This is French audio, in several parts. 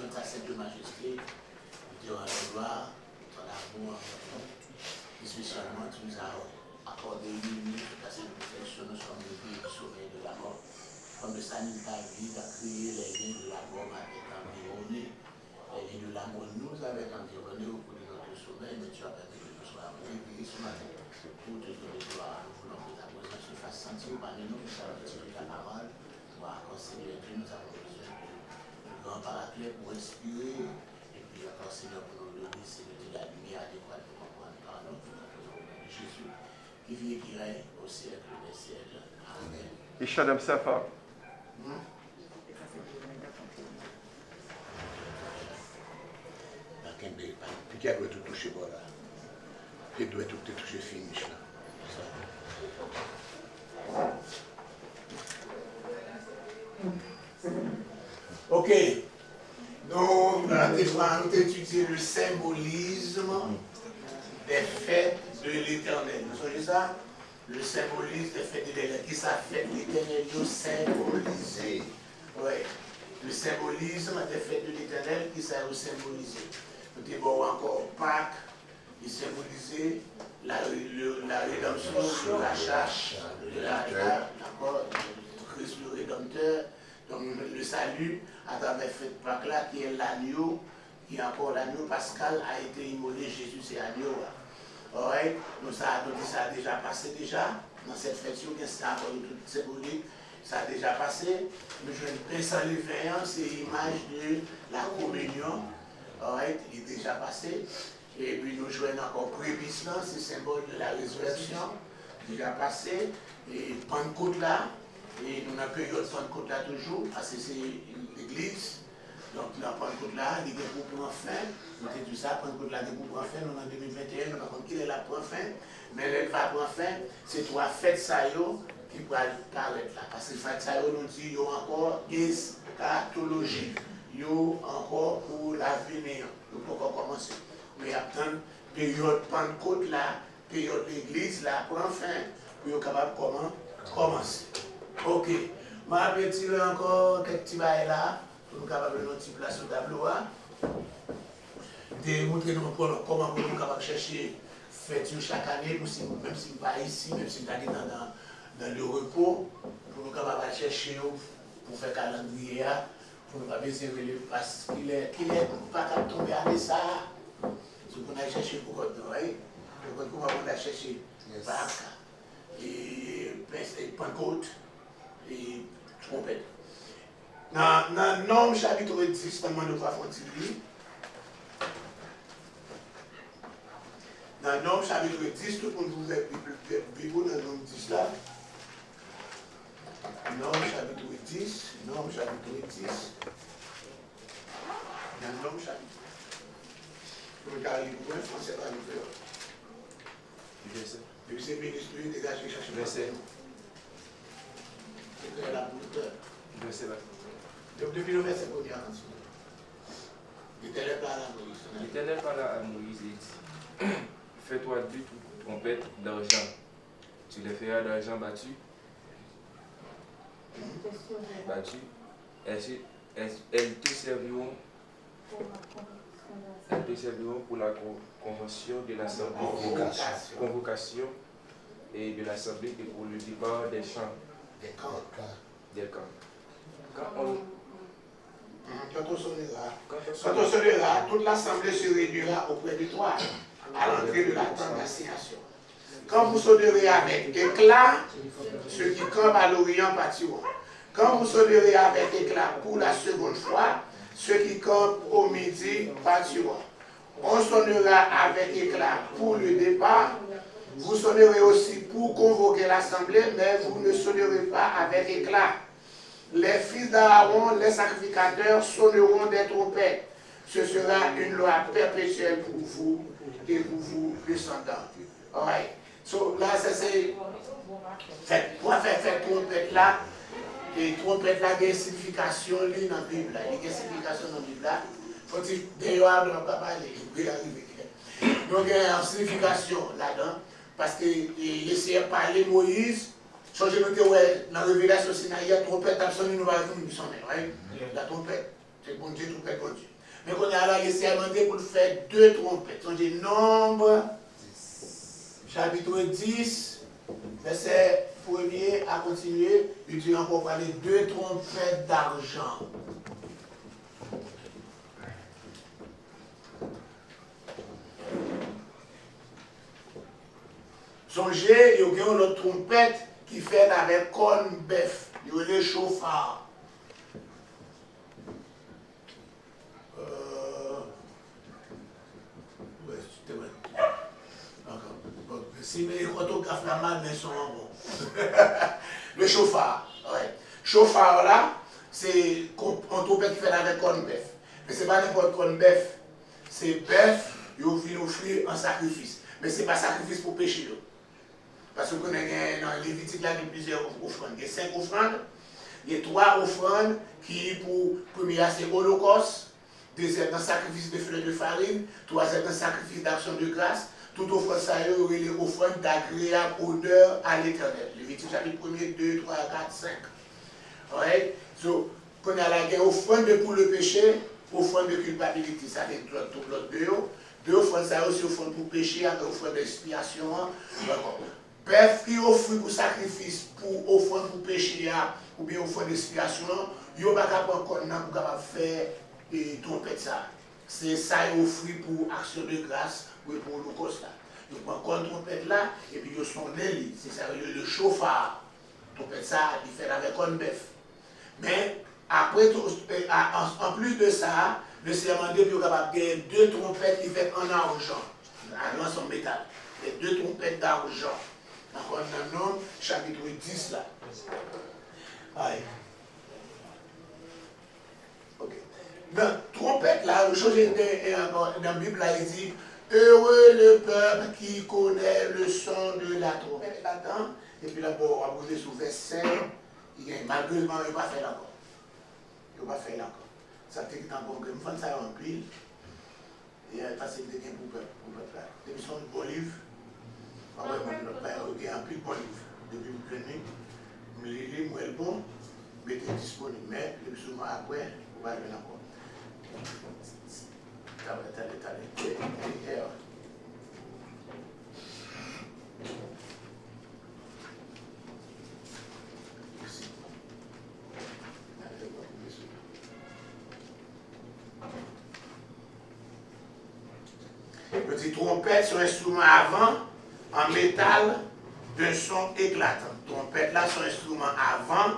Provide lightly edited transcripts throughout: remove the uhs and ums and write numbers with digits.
de ta sainte majesté, de la gloire, de l'amour, et spécialement tu nous as accordé une minute parce que nous sommes venus au sommet de la mort. Comme le salut de ta vie, tu as créé les liens de la mort avec environné, les liens de l'amour nous avec environné au cours de notre sommeil, mais tu as permis que nous soyons réveillés ce matin pour te donner gloire. Nous voulons que ta présence se fasse sentir parmi nous, que ça va tirer ta parole. Encore Seigneur Dieu, nous avons besoin de grand paraclet pour inspirer, et puis encore Seigneur pour nous donner, Seigneur Dieu, la lumière adéquate pour comprendre par nous, de Jésus, qui vit et qui règne au siècle des siècles. Amen. Et shut himself up. Puis qui a doit tout toucher par là. Puis doit tout toucher finish là. Ok. Nous avons étudié le symbolisme des fêtes de l'Éternel. Vous savez ça? Le symbolisme des fêtes de l'Éternel. Qui ça fait l'Éternel nous symboliser? Oui. Le symbolisme des fêtes de l'Éternel qui ça vous symboliser. Nous avons encore Pâques qui symbolisait la rédemption, la charge de Christ le Rédempteur. Donc le salut à travers cette Pâques-là qui est l'agneau, qui est encore l'agneau pascal a été immolé, Jésus c'est agneau. Alright, donc ça a déjà passé déjà, dans cette fête, c'est encore une symbolique, ça a déjà passé. Mais je ne pain sans levain, c'est l'image de la communion, alright, il est déjà passé. Et puis nous jouons encore prébice là, c'est symbole de la résurrection, déjà passé. Et Pentecôte là, et nous avons période Pentecôte là toujours, parce que c'est l'église. Donc dans Pentecôte là, il est pour prendre fin. Nous avons dit ça, Pentecôte là, il est pour prendre fin. Nous en 2021, nous avons qu'il est là pour prendre fin. Mais elle va prendre fin, c'est trois fêtes ça qui vont paraître là. Parce que fêtes ça nous dit, il y a encore eschatologie. Il y a encore pour l'avenir. Nous pouvons encore commencer. Mais après, période Pentecôte là, période l'église là, prend fin, pour être capable de commencer. Ok. Je vais tirer encore quelques petits bails là, pour nous capables de nous petit place au tableau. De montrer comment nous sommes capables de chercher fête chaque année, même si nous ne sommes pas ici, même si nous sommes dans le repos, pour nous capables de chercher pour faire calendrier, pour nous capables de réserver parce qu'il est pas capable de tomber à ça. Ce qu'on a cherché pour votre oreille, comment on a cherché Pâques, et Pentecôte, et trompette. Dans Nombre chapitre 10, comment nous avons dit. Dans Nombre chapitre 10, tout le monde vous fait vivre dans Nombre 10 là. Nombre chapitre 10, Nombre chapitre 10. Dans Nombre chapitre 10. Regardez, vous pouvez français pas nous faire. Verset. Le vice-ministre, lui, dégage et cherche. Verset. C'est la bouteille. Verset là. Depuis le verset qu'on y a ensuite. L'Éternel parle à Moïse. L'Éternel parla à Moïse et dit, fais-toi deux trompettes d'argent. Tu les feras d'argent battu. Battu. Elles te serviront pour la convention de l'assemblée, convocation et de l'assemblée et pour le départ des champs. Des camps. Quand on sonnera, toute l'assemblée se réunira auprès de toi à l'entrée de la tente d'assignation. Quand vous sonnerez avec éclat, ceux qui campent à l'Orient pâtiront. Quand vous sonnerez avec éclat pour la seconde fois, ceux qui campent au midi pâtiront. On sonnera avec éclat pour le départ. Vous sonnerez aussi pour convoquer l'assemblée, mais vous ne sonnerez pas avec éclat. Les fils d'Aaron, les sacrificateurs, sonneront des trompettes. Ce sera une loi perpétuelle pour vous et pour vos descendants. Alright. So, là, c'est pour faire trompette là. Et trompette là, il y a une signification dans la Bible. Il y a une signification dans la Bible. Faut-il d'ailleurs, on ne va pas parler. Il peut arriver. Donc, il y a une signification là-dedans. Parce qu'il essayait de parler Moïse. So, je me dis, ouais, dans la révélation, il y a une trompette, personne ne va sonner. La trompette, c'est bon Dieu, trompette, bon Dieu. Mais qu'on a là, il s'est demandé pour faire 2 trompettes. On dit Nombre, chapitre 10, verset 1er à continuer. Il dit encore parler 2 trompettes d'argent. Songez, il y a une autre trompette qui fait avec corne bœuf. Il y a le chauffard. Si les photographes la main, mais sont bons. Le chauffard. Ouais. Chauffard là, c'est un trompette qui fait avec corne bœuf. Mais ce n'est pas n'importe corne bœuf. C'est bœuf, il vient offrir un sacrifice. Mais ce n'est pas sacrifice pour péché. Parce que dans les Lévitique, il y a plusieurs offrandes. Il y a 5 offrandes. Il y a 3 offrandes qui, pour première, c'est holocauste. Deuxième, un sacrifice de fleurs de farine. Troisième, un sacrifice d'action de grâce. Tout offrande, ça y est, les offrandes d'agréable odeur à l'éternel. Lévitique chapitre 1er, 2, 3, 4, 5. Right? So, quand on a la guerre, offrande pour le péché, offrande de culpabilité. Ça fait tout l'autre deux offrandes, ça y est aussi offrande pour péché, avec offrande d'expiation. Bœuf qui offre pour sacrifice, pour offrande pour péché, ou bien offrande d'expiation, il n'y a pas capable pour faire trompette ça. C'est ça qui offre pour action de grâce ou pour l'holocauste. Donc, on prend une trompette là, et puis il y a son aile, c'est ça, le chauffard. Trompette ça, il fait avec un bœuf. Mais, après, en plus de ça, le serment de Dieu est capable de gagner 2 trompettes qui fait en argent. En métal. Et 2 trompettes d'argent. Encore un nom, chapitre 10 là. Aïe. Ok. Dans trompette là, dans la Bible là, il dit heureux le peuple qui connaît le son de la trompette là-dedans. Et puis là, on va poser sur verset 5. Malheureusement, il n'a pas fait encore. Il n'a pas fait encore. Ça fait que encore que je ça en pile. Et parce que c'est pour le peuple là. Depuis son bon livre. Il y a un plus bon livre. Depuis que je l'ai moi le bon, mais il est disponible. Mais le souvent après, on va le voir encore. Petit trompette sur un instrument avant en métal d'un son éclatant. Trompette là, son instrument avant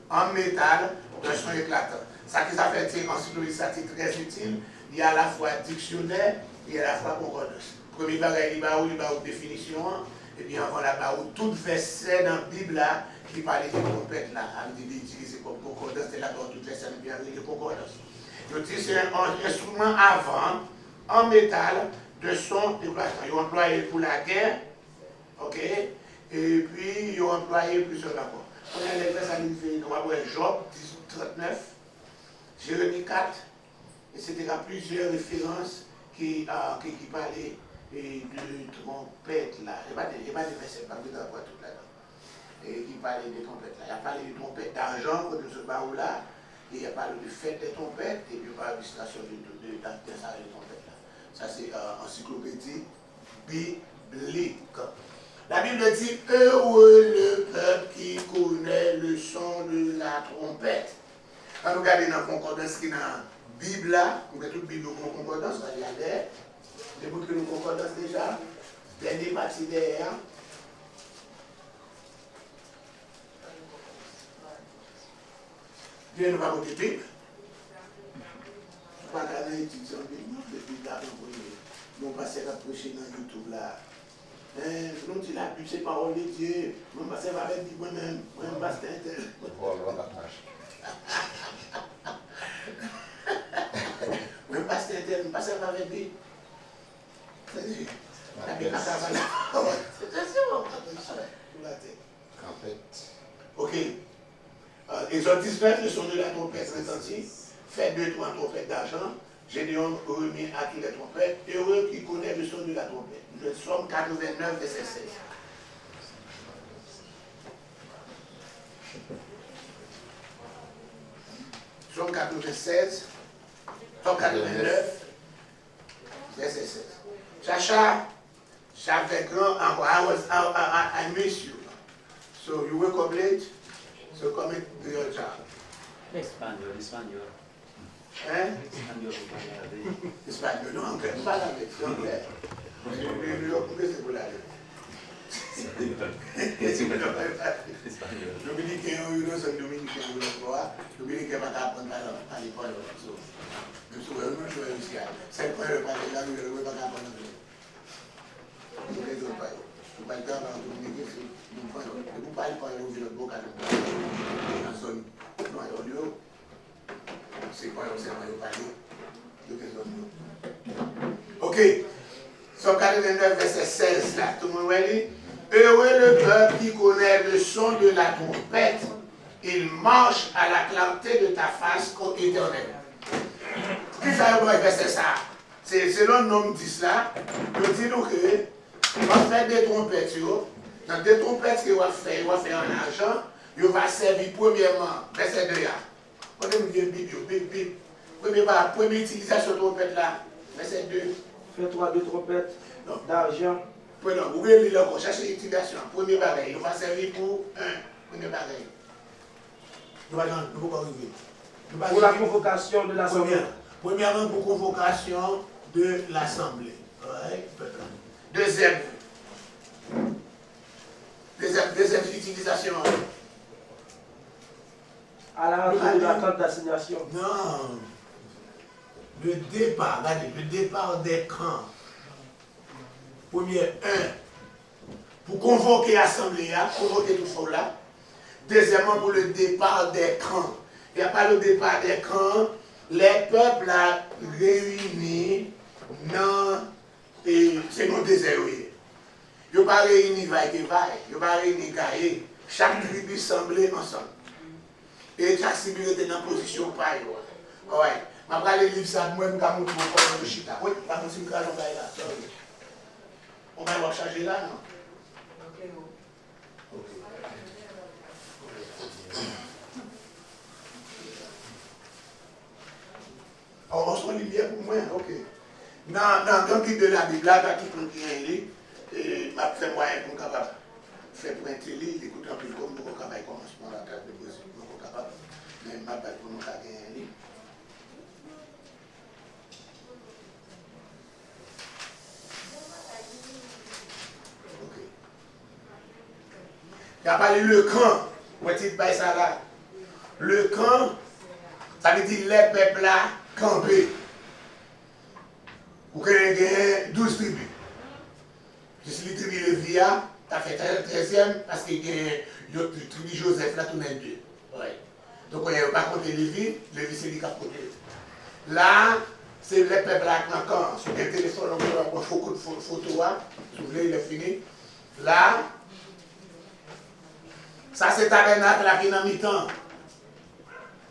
en métal d'un son éclatant. Ça qui ça fait en psychologie, ça c'est très utile. Il y a à la fois dictionnaire et à la fois concordance. Premier bagage, il y a une définition, et puis avant là, tout verset dans la Bible là, qui parle de trompette là, avec des utilisés comme concordance, c'est là tout verset et puis avec les concordances. Je dis c'est un instrument avant en métal de son éclatant. Ils ont employé pour la guerre, ok, et puis ils ont employé plusieurs rapports. On a les versets on va voir Job 39, Jérémie 4, etc. Plusieurs références qui parlaient de trompette là. Il n'y a pas de versets, pas de voir tout là-dedans. Et qui parlaient de trompette là. Il y a parlé de trompette d'argent, de ce barreau là, et il y a parlé de fête des trompettes, et puis par l'illustration de trompette là. Ça c'est encyclopédie biblique. La Bible dit heureux le peuple qui connaît le son de la trompette. Quand nous regardons dans la concordance qui est dans la Bible là, nous avons toute la Bible en concordance, on va regarder. Les bouts que nous concordance déjà, dernière partie derrière. Bien, nous allons voir la Bible. Pas qu'à l'étudier en Bible, depuis là, nous passons à prêcher dans YouTube là. Nous disons la Bible, c'est parole de Dieu. Nous passons avec dit moi-même, moi-même pasteur. Moi-même pasteur, nous passons avec lui. La Bible n'a pas la parole. Ok. Exode 19, le son de la trompette retentit. Fait 2-3 trompettes d'argent. Gédéon remet à tous les trompettes. Heureux qui connaît le son de la trompette. Le Psaume 89, verset 16. Psaume 96, Somme 89, verset 16. Chacha, j'avais grand, I miss you. So you wake up late, so come to your job. Espagnol. Hein? Espagnol, Espagnol, non, anglais, pas l'anglais, c'est anglais. New York, c'est pour l'aller. Dominicain, c'est Dominicain, Dominicain va t'apprendre à l'école. Même si on joue ici, c'est quoi le parler là, nous ne pouvons pas apprendre anglais. Nous ne pouvons pas. Nous ne pouvons pas apprendre Dominicain, nous ne pouvons pas aller ouvrir notre boca dans la zone noyau. C'est quoi le serment de parler de quelle zone? Ok. Somme 89, verset 16, là. Tout le monde va lire. Heureux le peuple qui connaît le son de la trompette. Il marche à la clarté de ta face, ô Éternel. Qui fait le verset ça? C'est selon le nom 10 là. Je dis nous que on va faire des trompettes. Dans des trompettes qu'il va faire en argent, il va servir premièrement, verset 2 là. On aime bien bip. Première utilisation de trompette là, verset 2. Fais-toi deux trompettes d'argent. Prenons, vous voulez lire encore, cherchez l'utilisation. Premier bagage, il va servir pour un. Premier bagage. Nous allons pas arriver. Pour la convocation de l'Assemblée. Premièrement, pour convocation de l'Assemblée. Deuxième utilisation. À la rentrée de la tente d'assignation. Non. Le départ des camps. Premier, pour convoquer l'Assemblée, convoquer tout ça là. Deuxièmement, pour le départ des camps. Il n'y a pas le départ des camps. Les peuples réunis dans c'est nos déserts. Ils ne sont pas réunis vaille. Ils ne sont pas réunis gaillés. Chaque tribu semblait ensemble. Et chaque tribu était dans position pareille. Ouais. Je vais aller lire ça, moi, je vais vous montrer le chita. Oui, je vais vous montrer là. On va changer là, non? Ok. On se lumière pour moi, ok. Dans le guide de la Bible, là, qui prend un lit, je fais moyen pour capable faire pointer lit, écouter un peu comme pour capable commencement la table de Brésil, pour capable. Mais je vais pour nous gagner un lit. Il a parlé le camp. Où est-il pas ça là? Le camp, ça veut dire les peuples là campés. Vous avez 12 tribus. Je suis les tribus de Via, tu as fait 13e parce que le tribu Joseph là, tout est deux. Ouais. Donc on n'a pas compté Lévi c'est lui qui a compté. Là, c'est les peuples là qui sont sur le téléphone, on peut avoir beaucoup de photos. Si vous voulez, il est fini. Là, ça c'est tabernacle là qui est en mi-temps.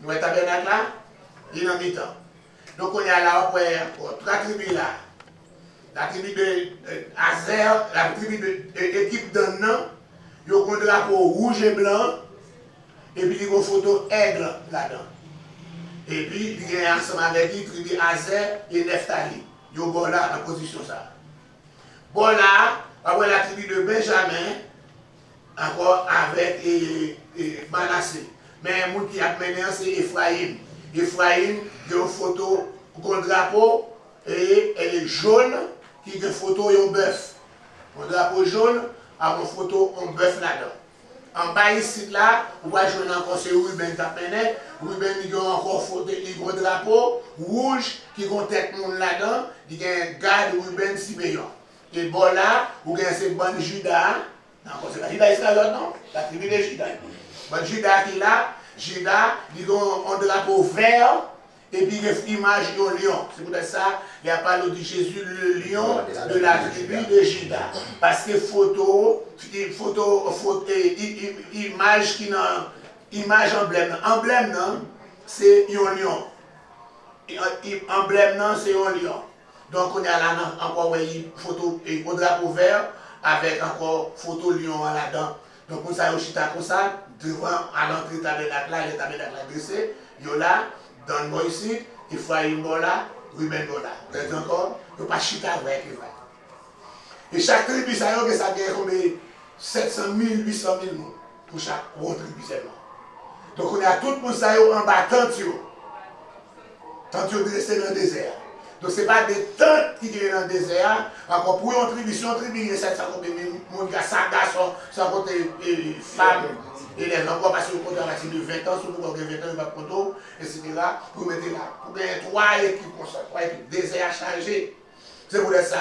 Nous avons tabernacle là, il est en mi-temps. Donc on y a là pour trois tribus là. La tribu de Azer, la tribu de l'équipe d'un an, il y a un drapeau rouge et blanc, et puis il y a une photo aigle là-dedans. Et puis il y a ensemble avec la tribu Azer et Nephtali. Il y a bon là dans la position ça. Bon là, après la tribu de Benjamin, encore avec Manassé. Mais le monde qui a mené, c'est Ephraim. Ephraim, il y a une photo, un drapeau, et elle est jaune, qui a une photo et un bœuf. Un drapeau jaune, avec une photo, un bœuf là-dedans. En bas ici, là, vous voyez encore c'est Ruben qui a mené. Ruben, il y a encore photo, il y a un drapeau rouge, qui a une tête là-dedans, il y a un garde Ruben Simeon. Et bon là, vous avez cette bande Judas. C'est la Judas Iscariot, non? La tribu de Judas. Bon, Judas qui est là, Judas, il y a un drapeau vert, et puis il y a une image d'un lion. C'est pour ça qu'il y a parlé de Jésus, le lion de la tribu de Judas. Parce que image qui n'a, image emblème. Emblème, non? C'est un lion. Emblème, non, c'est un lion. Donc on a là encore une photo, un drapeau vert, avec encore photo lion là-dedans. Donc on s'est chita comme ça, devant à l'entrée tabernacle là, les tabernacles dressés, il y a là donne-moi ici, il faut une bola, oui, ben bola. Vous êtes encore, il ne faut pas chita avec les frères. Et chaque tribu, ça y est, ça gagne comme 700 000, 800 000 monde pour chaque tribu seulement. Donc on a tout le monde ça y est en bas, tant dressé dans le désert. Donc ce n'est pas des tentes qui viennent dans le désert. Encore pour une tribu, si on tribu, il y a 700 000 monde, 100 garçons, 100 femmes, élèves encore parce que vous comptez à partir de 20 ans, si vous avez 20 ans, il va prendre, etc. Pour mettre là. Pour gagner 3 équipes comme ça, 3 équipes, désert chargé. C'est pour ça.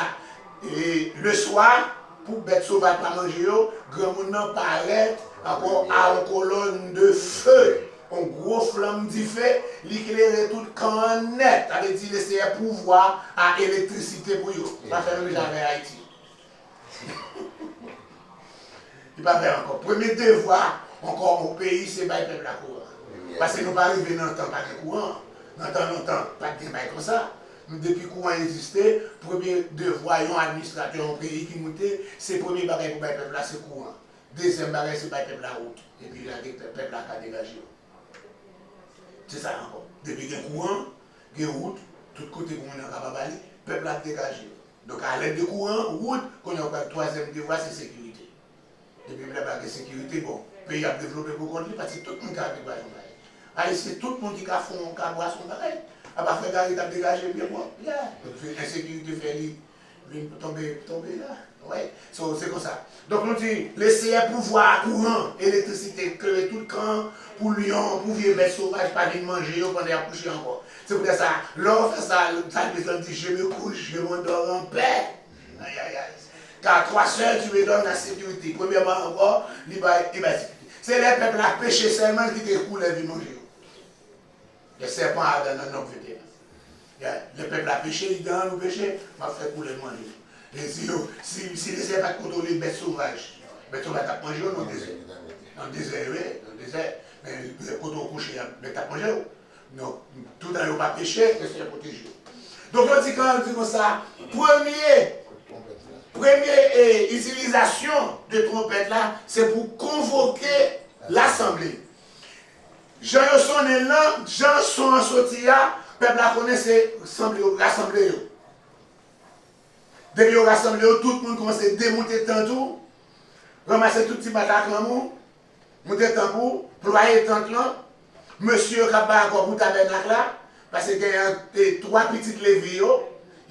Et le soir, pour bête sauvage pas manger, grand monde paraît encore à une colonne de feu. Un gros flamme du feu, l'éclairer tout le camp net, avec dit laisser un pouvoir à l'électricité pour eux. Il va faire même jamais Haïti. Il va faire encore. Premier devoir, encore au pays, c'est le peuple à courant. Parce que nous pas arriver dans le temps pas de courant. Dans le temps, pas de débat comme ça. Depuis que le courant existait, le premier devoir, un administrateur au pays qui montait, c'est le premier bagage pour le peuple là, c'est le courant. Deuxième bagage, c'est le peuple la route. Et puis le peuple là, qui a dégagé. C'est ça encore. Depuis qu'il y a un courant, il y a une route, tout côté qu'on est capable d'aller, le peuple a dégagé. Donc à l'aide de courant, route, qu'on a le troisième devoir, c'est sécurité. Depuis qu'il n'y a pas de sécurité, bon, le pays a développé pour contre lui, parce que tout le monde a dégagé. Allez, c'est tout le monde qui a fait un boire son bagage. À part faire gagner, il a dégagé bien bon. Bien. L'insécurité fait lui tomber là. Ouais, c'est comme ça. Donc nous disons, laisser un pouvoir courant, électricité, créer tout le camp, pour lion, pour vieux bêtes sauvages, pas venir manger, pendant à coucher encore. C'est pour ça, l'on fait ça, ça dit, je me couche, je m'endors en paix. Aïe, aïe, aïe. Car 3 soeurs, tu me donnes la sécurité. Premièrement encore, il va c'est les peuples à péché seulement qui te coulent et manger. Les serpents dans notre vie. Le peuple a péché, il dans nous péché, m'a fait couler le manger. Et si les serpents contrôlent les bêtes sauvages, les bêtes sauvages t'as mangé dans le désert. Dans le désert, oui, dans le désert. Mais quand on couche, mais t'as mangé. Donc, tout dans le pas péché, mais c'est protégé. Donc, on dit quand on dit comme ça, première utilisation de trompette là, c'est pour convoquer l'assemblée. Jean sont là, Jean sont en sortie là, le peuple a connaît c'est rassembler. Depuis qu'on rassemble, tout le monde commence à démonter tantôt, ramasser tout petit bataille en mou, monter tambour, ployer tente là, monsieur qui a encore pour tabernacle là, parce qu'il y a 3 petites lévies,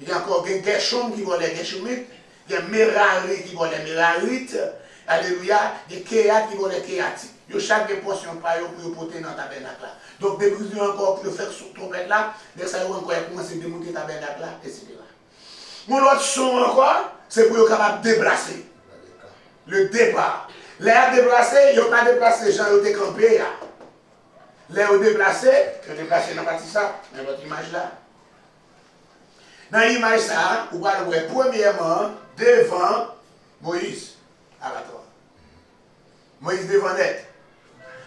il y a encore Gershom qui vole les Gershomites, il y a Merari qui vole les Merarites, alléluia, il y a Kéat qui vole les Kéatites. Il y a chaque portion pour porter dans le tabernacle là. Donc, depuis que encore pour faire sur trompette là, ça va encore commencer à démonter le tabernacle là, etc. Mon autre son encore, c'est pour être capable de déplacer. Le départ. L'air déplacé, il n'y a pas déplacé les gens qui ont campé. L'air déplacé, il y a déplacé dans la partie ça, dans votre image là. Dans l'image ça, vous allez voir premièrement devant Moïse. Aratoire. Moïse devant net.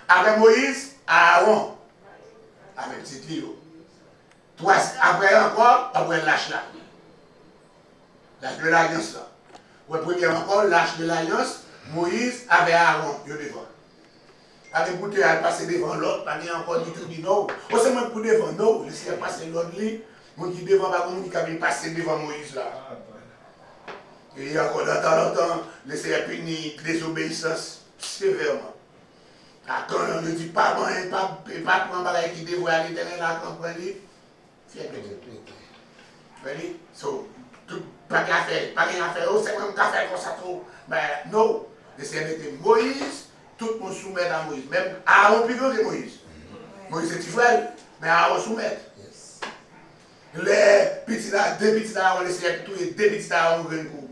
Après Moïse, Aaron. Avec petit Lio. Après encore, après lâche là. L'âge de l'alliance là. Ouais, premièrement encore, l'âge de l'alliance, Moïse avait Aaron, il devant. Avec bouteille, elle passe devant l'autre, pas bien encore du tout dit non. On sait même pour devant non, laissez passer l'autre lit, mon qui devant, pas comme qui avait passé devant Moïse là. Et encore de temps en temps, laissez punir désobéissance sévèrement. Quand on ne dit pas prendre pareil qui dévoile à l'éternel à comprendre, faites-le. Ready? So, pas rien à faire, c'est même qu'à faire comme ça tout. Mais non, c'est Moïse, tout le monde soumet à Moïse. Même Aaron plus grand que Moïse. Moïse c'est petit frère, mais Aaron soumet. Les petits là, 2 petits là, on essaie de tuer 2 petits là, on gagne coup.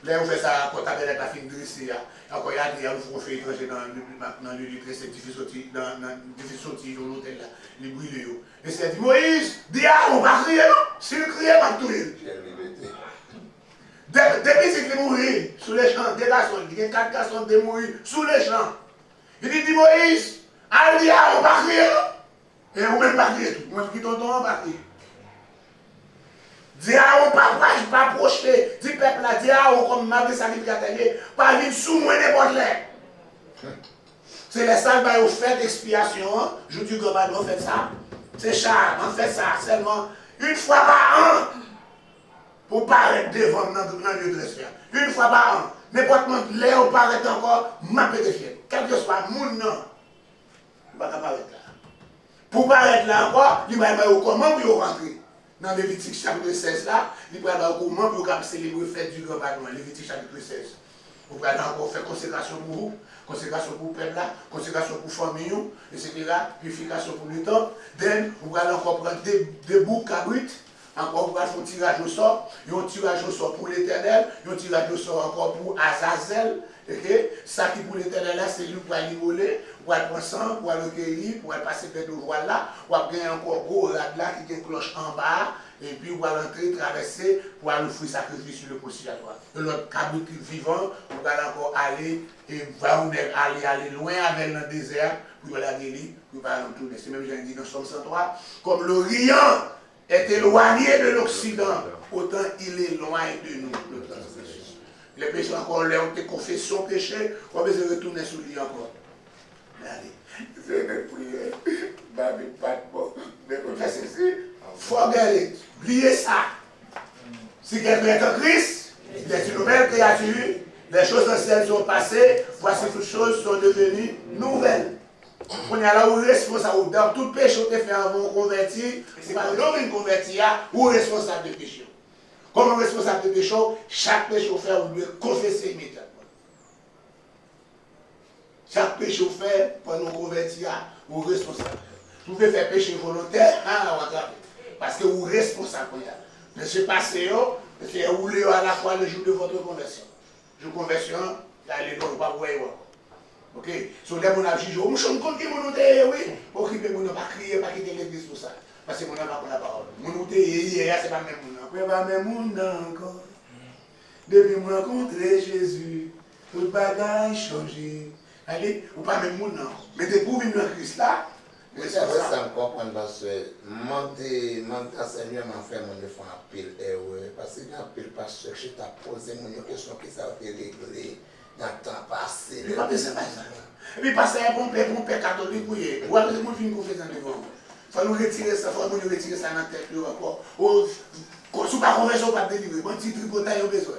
Là, on fait ça quand avec la fin de dressée. Encore, il y a un fait étranger dans le lieu très difficile sortir dans l'hôtel là, les brûlés. Et c'est dit Moïse, dis Aaron, va crier non? Si il crie, va tuer. Depuis qu'il est mort sous les champs, 2 garçons, il y a 4 garçons qui sont morts sous les champs. Il dit Moïse, allez, on va crier. Et on ne va pas crier tout. Moi, je dis tonton, on va crier. Dis à on pas projeter. Dis peuple là, dis à on comme malgré ça qui est pas venir sous moi n'importe là. C'est les salles qui ont fait expiation. Je dis que on fait ça. C'est ça, on fait ça seulement une fois par an pour paraître devant dans lieu de respect. Une fois par an. N'importe quand l'air paraît encore, m'a pété fier. Quel que soit mon nom, il va apparaître là. Pour paraître là encore, il va y avoir comment pour rentrer. Dans Lévitique chapitre 16 là, il va y avoir comment pour célébrer la fête du grand pardon. Lévitique chapitre 16. Vous allez encore faire consécration pour vous, consécration pour le peuple là, consécration pour la famille, etc. Purification pour le temps. Then, vous allez encore prendre des boucs cabrites. Encore, vous allez faire un tirage au sort. Il y a un tirage au sort pour l'Éternel. Il y a un tirage au sort encore pour Azazel. Okay? Ça qui pour l'Éternel là, c'est lui pour aller voler, pour aller prendre sang, pour aller cueillir, pour aller passer près de voile là. Pour aller encore gros rad là qui a une cloche en bas. Et puis, vous allez entrer, traverser, pour aller offrir sacrifice sur le conciliatoire. L'autre cabrit vivant, vous allez encore aller, et aller loin avec le désert, pour aller à Guéli, pour aller retourner. C'est même, j'ai dit dans Somme 103, comme l'Orient est éloigné de l'Occident, autant il est loin de nous. Les péchés encore, là, on te confesse son péché, on va se retourner sur lui encore. Mais allez, je vais prier, pas de bon, mais pour faire ceci, forget it. Oubliez ça. Si quelqu'un est en Christ, il est une nouvelle créature. Les choses anciennes sont passées. Voici toutes choses sont devenues nouvelles. On est là où responsable. Dans tout péché que tu fait avant de convertir, c'est pas l'homme qui convertit, ou responsable de péché. Comme responsable de péché, chaque péché fait, vous devez confesser immédiatement. Chaque péché fait, pour nous convertir, vous êtes responsable. Vous pouvez faire péché volontaire, parce que vous êtes responsable. Mais ce passé, c'est rouler à la fois le jour de votre conversion. Je conversion, allez donc, pas voir. Ok? Si on a mon avis, je me compte que mon outé, oui, pour que mon pas crier, pas quitter l'église pour ça. Parce que mon n'a pas la parole. Mon outé, hier, c'est pas même mon nom. Pas même mon nom encore. Depuis me rencontrer Jésus, tout bagage changé. Allez, ou pas même mon nom. Mais depuis que vous venez dans Christ là, mais c'est vrai, ça me comprend parce que mon Seigneur m'a fait mon enfant à pile erreur. Parce que dans pile pasteur, je t'ai posé mon question qui ça a été réglé dans le temps passé. Et puis, c'est pas ça. Et puis, passer un bon père catholique, oui. Ou après, mon film qu'on fait dans le vent. Il faut nous retirer ça, il faut nous retirer ça dans la tête encore. Si vous pas converser, pas délivrer. Bon petit tripotage, au besoin.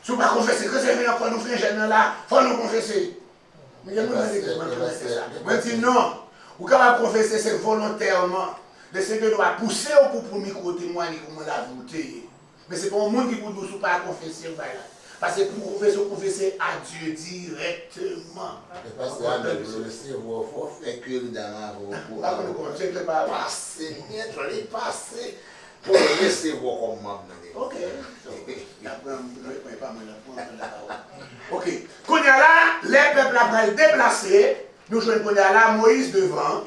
Si vous pas confesser, que c'est bien quand nous faisons jeune là, il faut nous confesser. Mais il y a moi je dis non. Vous pouvez confesser, c'est volontairement. Le Seigneur doit pousser pour micro-témoigner comment la voûté. Mais c'est pas un monde qui peut nous pas confesser. Parce que pour confesser à Dieu directement. Parce que il faut faire cuire dans la voûte. Passer, je l'ai passé pour laisser vos commandes. Ok. Ok. Quand il y a là, les peuples après déplacés, nous jouons quand il y a là Moïse devant.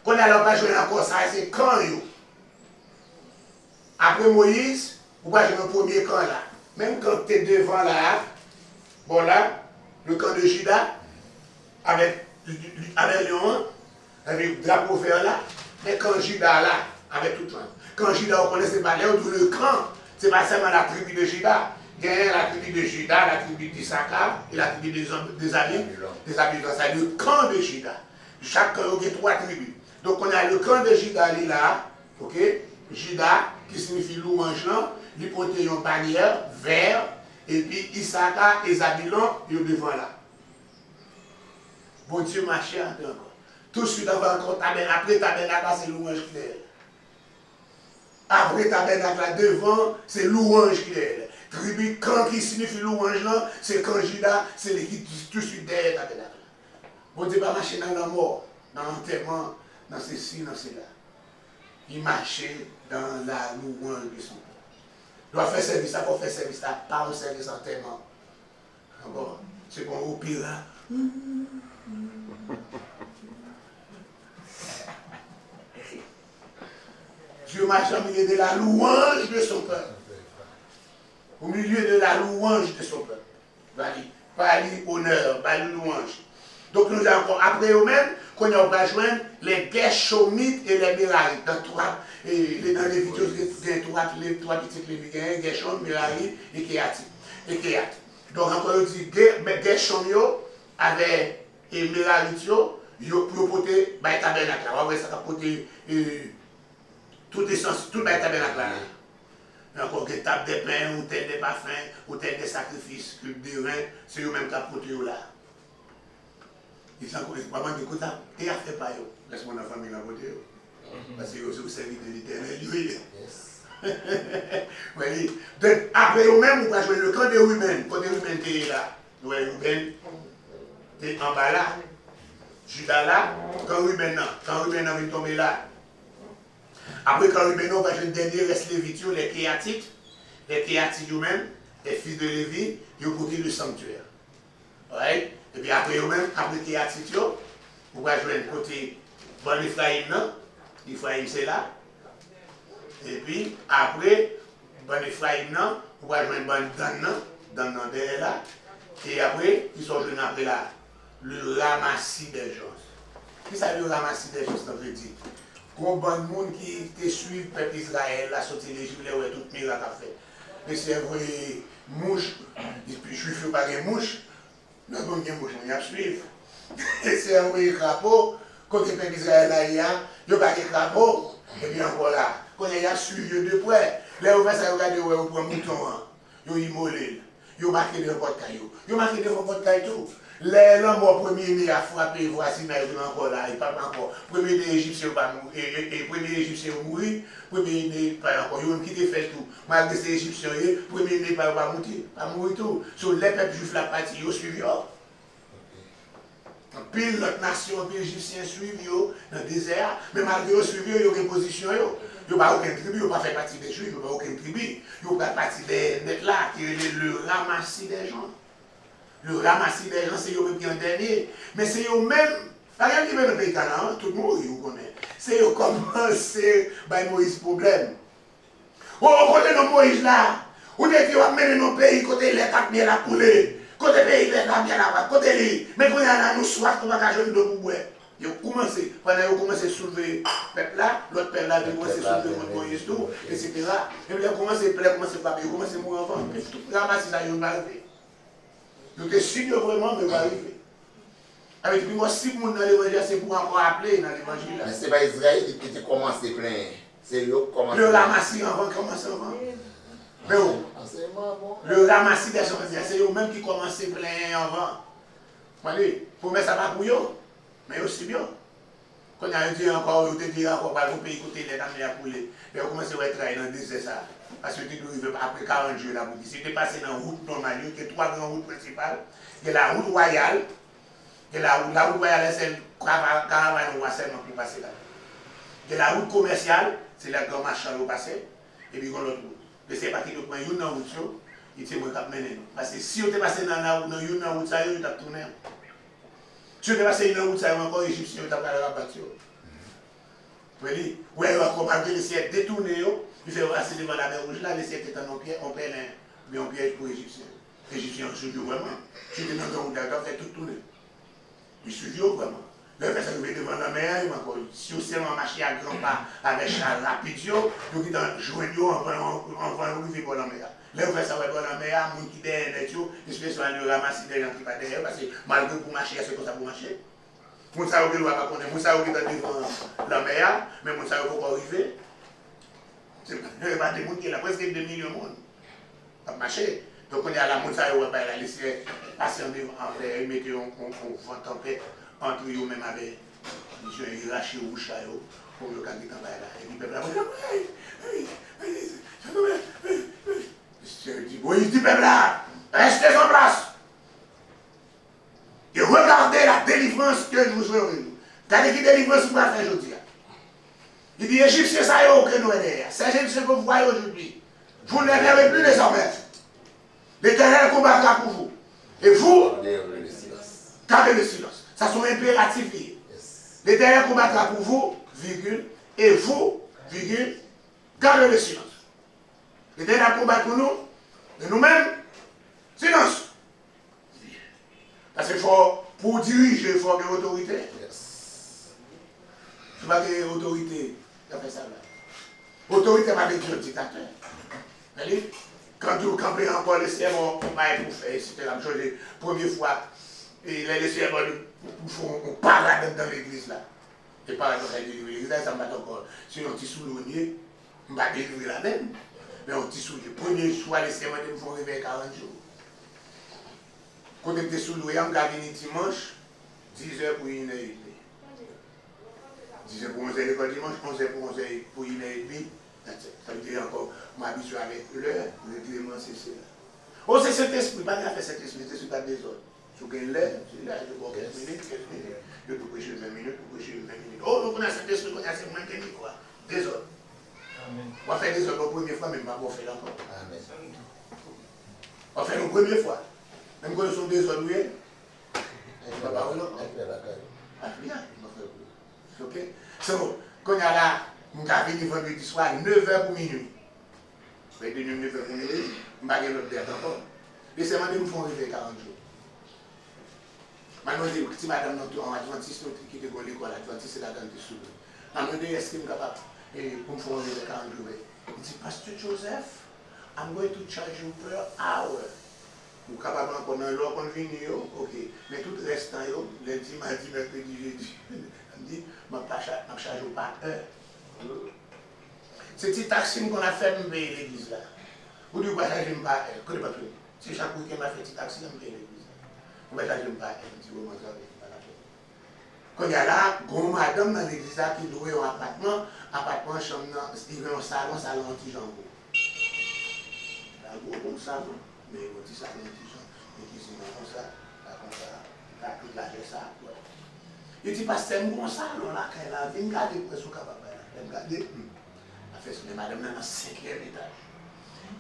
Quand il y a là, on va jouer encore ça, c'est quand yo. Après Moïse, vous va jouer le premier camp là. Même quand tu es devant là, bon là, le camp de Juda, avec Léon, avec le drapeau vert là, mais quand Juda là, avec tout le monde. Quand Juda, on connaît, c'est pas là, le camp, c'est pas seulement la tribu de Juda. Il y a la tribu de Juda, la tribu d'Issachar et la tribu des habitants. C'est le camp de Juda. Chaque camp, il y a 3 tribus. Donc on a le camp de Juda là, ok? Juda, qui signifie louange là, il porte une bannière vert, et puis Issachar et Zabulon, ils sont devant là. Bon Dieu marchait encore. Tout de suite avant encore tabernacle, après tabernacle, c'est louange claire. Après tabernacle là devant, c'est louange claire. Tribu, quand qui signifie louange là, c'est quand Juda, c'est l'équipe tout de suite derrière tabernacle. Bon Dieu pas marcher dans la mort, dans l'enterrement, dans ceci, dans cela. Il marchait dans la louange de son peuple. Il doit faire service, ça pour faire service, ça pas un service enterrement. Bon, c'est bon, au pire là. Dieu marche au milieu de la louange de son peuple. Au milieu de la louange de son peuple. Pas l'honneur, pas la louange. Donc nous avons encore, après eux-mêmes, qu'on va joindre les Gershonites et les Mérarites. Dans les vidéos, les 3 petites Lévites, Gershon, Mérari et Kéat. Donc encore, on dit Gershon avec Mérarite, pour porter le tabernacle. Ouais, ça a porté tout essence, tout le tabernacle là. Encore des tables de pain, ou tel des parfums, ou tel des sacrifices, cube de rein, c'est eux-mêmes qui ont porté là. Ils sont pas mal d'écoute, et à faire pas yo. Laisse-moi la famille la porter. Parce que c'est au service de l'éternel. Oui. Donc, après eux-mêmes, on va jouer le camp de Ruben. Quand Ruben était là, Ruben était en bas là, Judas là, quand Ruben vient tomber là. Après, quand Ruben va jouer le dernier, reste Lévite, les Kéatites eux-mêmes, les fils de Lévi, ils ont porté le sanctuaire. Ouais. Et puis après eux-mêmes, après Kéatites, on va jouer le côté bon Ephraïm, Ephraïm c'est là. Et puis, après, bon Ephraïm, on va jouer bon Dan derrière là. Et après, ils sont joués après là, le ramassis des gens. Qui ça le ramassis des gens, ça veut dire? Gros bon monde qui te suit, le peuple Israël, la sortie de l'Égypte, où tout miracle a fait. Mais c'est vrai, mouche, et puis je suis pas des mouches, nous avons des mouches, on y a suivre. Et c'est vrai, crapaud, quand le peuple Israël là, il y a pas de crapaud, et puis encore là. Quand il y a suivi de près, là où ça regarde où on prend mouton, ils immolé, ils marqué des potes cailloux, ils marqué des potes cailloux. L'homme au premier né a frappé, voici mais encore là, il parle encore. Premier né égyptien pas mourir, et premier égyptien mourir, premier né pas encore, ils ont quitté fait tout. Malgré ces égyptiens, premier né pas mourir tout. Sur les peuples juifs la partie, ils ont suivi. Pile notre nation, pile égyptien suivi dans le désert, mais malgré eux suivi, ils ont une position. Ils n'ont pas aucune tribu, ils n'ont pas fait partie des juifs, ils n'ont pas aucune tribu. Ils n'ont pas partie des là, qui est le ramassis des gens. Le ramassis des gens, c'est eux-mêmes qui ont dernier. Mais c'est eux-mêmes, par exemple, qui veulent le pays Canaan, tout le monde, vous connaissez. C'est eux qui commencent à Moïse problème. Oh, côté de Moïse là, où est-ce qu'ils vont mener nos pays, côté les 4 000 à couler, côté pays les 4 000 à côté lui. Mais quand il y a nous soif, on va jouer de bouboué. Ils ont commencé, pendant qu'ils ont commencé à soulever le peuple là, l'autre peuple là, ils ont commencé à soulever contre Moïse tout, etc. Et puis ils ont commencé à mourir enfant. Puis tout ramasser ça, ils ont arrivé. Ils étaient sûrs vraiment, mais ils vont arriver. Avec puis moi, si mon dans l'évangile, c'est pour encore appeler dans l'évangile. Mais ce n'est pas Israël qui a commencé plein. C'est eux qui commencent. Le ramassis avant, commence avant. Mais le ramassis des gens, c'est eux-mêmes qui commencent plein avant. Allez, pour mettre ça pas pour eux. Mais aussi bien. Quand il y a un Dieu encore, il te dit encore, par exemple, pays côté les dames à couler. Et on commence à travailler dans le désert ça. Parce que tu dois après 40 jours là pour dire. Si tu es passé dans la route normale, il y a 3 grandes routes principales. Il y a la route royale. Et la route royale, c'est le caravane ou seulement pour passer là. Il y a la route commerciale, c'est la grande marchand au passé. Et puis il y a l'autre route. Mais c'est pas qu'il y a une route, il te dit mener. Parce que si tu es passé dans la route, ça y est, tu as tourné. Si tu es passé dans la route, ça y est, encore égyptien, tu as pas la bâtisse. Oui, comme malgré les siècles détournés, il fait passer devant la mer rouge, là, les siècles étant en piège, mais en piège pour les Égyptiens. Les Égyptiens suivent vraiment. Si tu es dans la route, tu as fait tout tourner. Ils suivent vraiment. Là, quand ça arrive devant la mer, si vous seulement marché à grands pas avec char rapide, vous qui jouez en arriver pour la mer. Là, vous faites ça pour la mer, les gens qui derrière, especially le ramasser des gens qui ne sont pas derrière, parce que malgré pour marcher, c'est comme ça pour marcher. Moun sa yo ki lwa pa konnen, moun sa yo ki ta devant la mer, mais moun sa yo pou pa arriver. C'est pas des moun qui là, presque 2 millions de monde. Pas marcher. Donc on est à la moun sa yo pa la laisser passer en devant, ils mettent un vent tempête entre eux même avec ils raché ou bouche yo pour le candidat en bas là. Et puis peuple là, il dit peuple là, restez en place. Et regardez la délivrance que je vous ferai. Regardez qui délivrance vous va faire aujourd'hui. Il dit, Égyptiens, ça y est, que nous est derrière. Ces Égyptiens que vous voyez aujourd'hui, vous ne les verrez plus désormais. L'Éternel combattra pour vous. Et vous, gardez le silence. Ça sont impératifs. L'Éternel combattra pour vous, virgule, et vous, virgule, gardez le silence. L'Éternel combat pour nous, de nous-mêmes, silence. Parce qu'il faut, pour diriger, il faut avoir une autorité. Yes. Il faut avoir une autorité. Ça fait ça là. Autorité va avec un dictateur. Quand vous campez encore les sermons, on va pour faire, c'était la première fois. Et les sermons on parade dans l'église là. Et parade dans l'église là, ça m'a encore. Si on petit soulier, on va délivrer la même. Mais on petit soulier. Premier soir, les serments de me font réveiller 40 jours. Quand on était soulier, on va venir dimanche, 10h pour 1h30. 10h pour 11h l'école dimanche, 11h pour 11h pour 1h30. Ça veut dire encore, je m'habitue avec l'heure, le règlement, c'est ça. Oh, c'est cet esprit, pas grave, cet esprit, c'est sur ta désordre. Sur quelle heure, c'est là, je vois 15 minutes, je peux prêcher 20 minutes, pour prêcher 20 minutes. Oh, nous connaissons cet esprit, c'est moins que quoi. Désordre. On va faire désordre la première fois, même pas pour faire encore. Amen. On va faire une première fois. Même quand ils sont désordres, oui. On va pas encore. Ah, bien, on va faire. Ok? C'est bon. Quand il y a là, on va venir vendredi soir, 9h pour minuit. Je vais donner 9h pour minuit, je vais pas l'autre date encore. Laissez-moi me font réveiller 40 jours. Maintenant, si madame en Adventiste, qui était à l'école, Adventiste, c'est la dame de Soudou. Je me dis, est-ce qu'il est capable pour me faire réveiller 40 jours? Il dit, Pasteur Joseph, I'm going to charge you per hour. Vous êtes capable encore dans l'heure qu'on vient, ok. Mais tout le reste, lundi, mardi, mercredi, jeudi, il me dit, je ne charge pas heure. C'est petit taxi qu'on a fait me payer l'église là. Vous dites, je ne pas heure. Si chaque week-end m'a fait petit taxi, je me paye l'église. Vous dites, je ne pas heure. Je dis, vous quand il y a là, une madame dans l'église qui louait un appartement, chambre, il y a un salon, salon anti-jambon. Là, un salon, mais un petit salon anti-jambon. Et qui sinon comme ça, là, toute la geste ça. Il dit, parce que c'est un bon salon là, quand elle a vu, regardez pour ce capable. Regardez, mais madame est dans le 5e étage.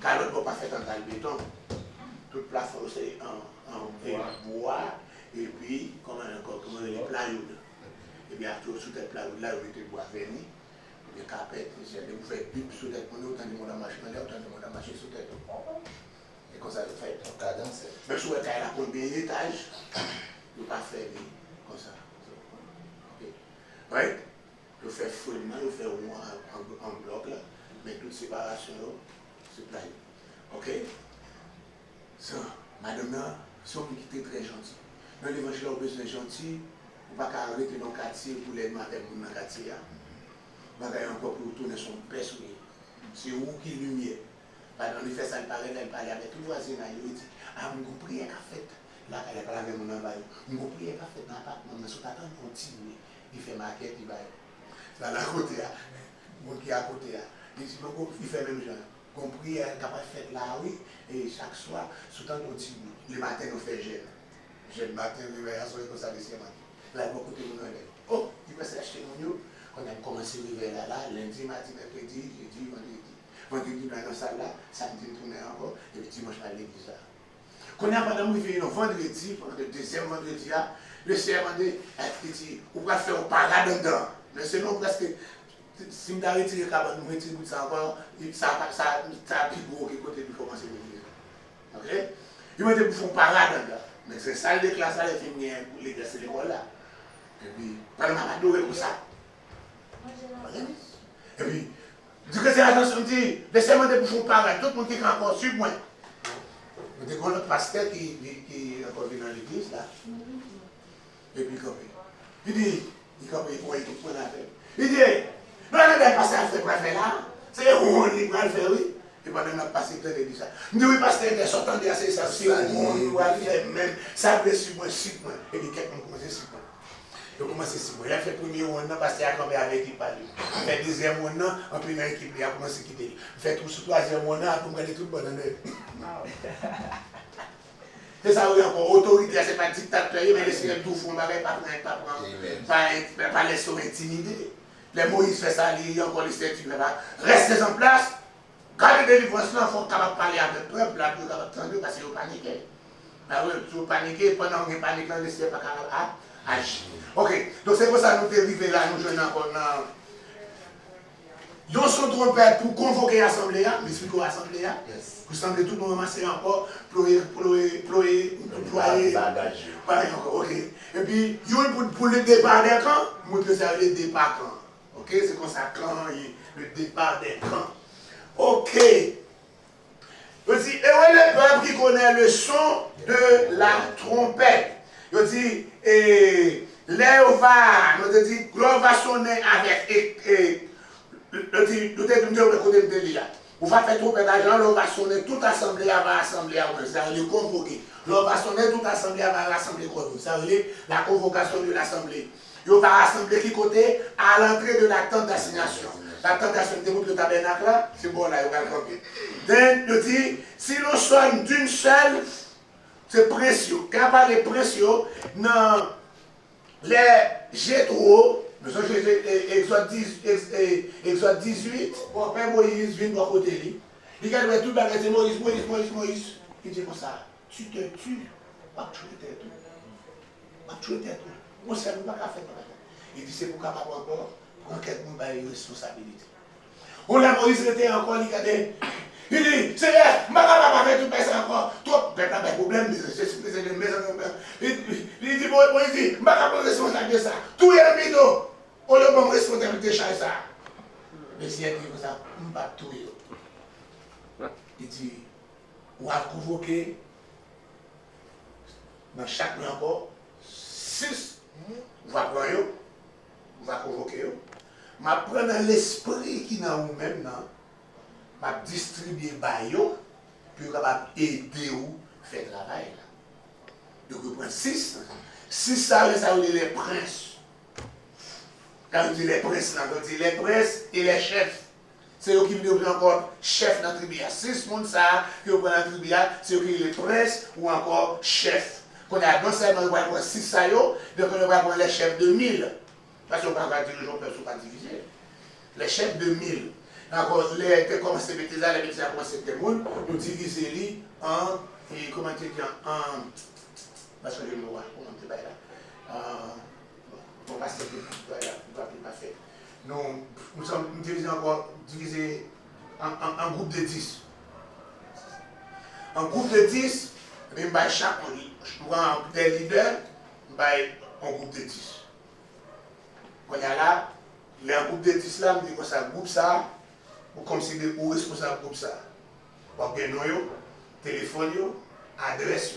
Car l'autre ne peut pas faire dans le béton. Tout le plafond c'est en bois, et puis, comment les plywood. Et bien, sous cette plywood là, vous mettez le bois verni, les carpettes, vous faites pipe sous tête, on est autant de monde à marcher, on est autant de monde à marcher sous tête. Et comme ça, vous faites. Mais sous la taille, là, combien d'étages, vous ne pouvez pas faire comme ça. Oui? Vous faites foulement, vous faites au moins en bloc là, mais toute séparation, c'est plywood. Ok? So, madame, c'est un qui est très gentil. Dans l'évangile, on a besoin de gentil. On ne peut pas arrêter dans le quartier pour les mains avec dans le quartier. On va encore pour retourner son personnel. C'est où qui est lumière. On fait ça, il parlait avec tout le voisin. Il dit, ah, mon prière qu'a fait. Là, il parle avec mon envahisseur. Mon prière qu'a fait dans l'appartement, mais si on attend continuer, il fait maquette, il va. Là, à côté, mon qui est à côté, il dit, il fait même genre. Mon prière capable de faire là, oui, et chaque soir, sous temps continue. Le matin, on fait gel. Gel matin, on va assurer que ça descend. Là, il va écouter mon élève. Oh, il va s'acheter mon yo. On a commencé à vivre là, lundi, mardi, mercredi, jeudi, vendredi. Vendredi, dans la salle là, samedi, on tourne encore, et puis dimanche, à l'église là. Quand on a pendant que nous vendredi, pendant le deuxième vendredi là, le serment dit, on va faire un parade dedans. Mais sinon, parce que si on a retiré le cabane, nous retirons ça encore, ça a plus gros que côté de commencer l'église. Ok? Ils vont dire pour faire un parade dedans. Mais c'est ça de classe là, les filles, les gars, c'est l'école là. Et puis, pas le mamadou comme ça. Et puis, du que c'est attention, dit, laissez-moi de pour faire un parade, tout le monde qui est encore sur moi. Il y a un autre pasteur qui est encore venu dans l'église là. Et puis, il dit, il comprend, il prend la fête. Il dit, non, il n'est pas passé à faire là. C'est où on va le faire, oui. Et pendant que passé, il dit ça. Il dit, oui, pasteur, il est sortant de assez, ça, c'est où on va faire même. Ça veut sur moi, 6 points. Et puis, quelqu'un commence 6 points. Il a commencé 6 points. Il a fait le premier round, parce qu'il a campé avec l'équipe. Il a fait le deuxième round, en première équipe, il a commencé à quitter. Il a fait tout le troisième round, il a commencé tout le bon. C'est ça, oui, encore. Autorité, c'est pas dictateur, mais les Seigneurs tout font, pas laisser intimider. Les Moïse fait ça, il y a encore les statuts là-bas. Restez en place. Quand les délivrances là, il faut parler avec le peuple, là, pour attendre, parce qu'ils ont paniqué. Ah oui, ils ont paniqué, pendant qu'on panique, là, les pas agir. Ok, donc c'est pour ça que nous sommes arrivés là, nous jouons encore dans. Ils ont son trompette pour convoquer l'assemblée, l'expliquer l'assemblée. Vous semblez tout nous ramasser encore, ployer. Ok. Et puis, pour le départ des camps, nous avons le départ camp. Ok, c'est comme ça, le départ des camps. Ok. Je dis, et ouais, le peuple qui connaît le son de la trompette. Je dis, et là, on va sonner avec, on va faire trop d'argent, on va sonner toute assemblée avant assemblée avant, ça veut dire convoquer. On va sonner toute assemblée avant l'assemblée, ça veut dire la convocation de l'assemblée. On va rassembler qui côté à l'entrée de la tente d'assignation. La tente d'assignation de le tabernacle là, c'est bon là, on va le camper. Donc, je dis, si nous sommes d'une seule, c'est précieux. Quand on parle de précieux, dans les Jétro, nous sommes Exode 18, bon, après Moïse vient de mon côté. Il a dit tout le bagage, c'est Moïse. Il dit comme ça, tu te tues, pas tuer tes tout. Pas tuer tes tout. On ne sait pas qu'à faire. Il dit c'est pour capable encore, pour quelqu'un ait une responsabilité. On a Moïse était encore, il dit, Seigneur, je ne vais pas faire tout ça encore. Trop, il n'y a pas de problème, il dit, Moïse dit, je ne vais pas prendre responsabilité de ça. Tout est un bidon. On a une responsabilité de ça. Mais si il dit ça, je ne vais pas tout. Il dit, on va convoquer dans chaque mois encore 6. On va prendre, on va convoquer. Je vais prendre l'esprit qui est dans vous-même, je vais distribuer bayo pour aider vous à faire le travail. Donc, je prends 6. 6, ça veut dire les princes. Quand on dit les princes, on dit les princes et les chefs. C'est eux qui viennent encore chef dans la tribu. 6 personnes qui prennent la tribu, c'est eux qui sont les princes ou encore chefs. Quand on a non seulement 6 ça, donc on va prendre les chefs de 1000. Parce qu'on ne peut pas dire les gens ne pas diviser. Les chefs de 1000. Encore, les commencé les bêtises, commencé à monde, nous diviser les en, comment tu dis, en, parce que je ne vois comment tu vas là. On va se pas fait. Nous sommes divisés encore, divisés en groupe de 10. En groupe de 10, chaque des leaders, en groupe de 10. Quand il y a là, les groupe de 10 là, me dit que ça groupe ça, ou considérer ou responsable groupe ça. Ou bien nom, téléphone, adresse.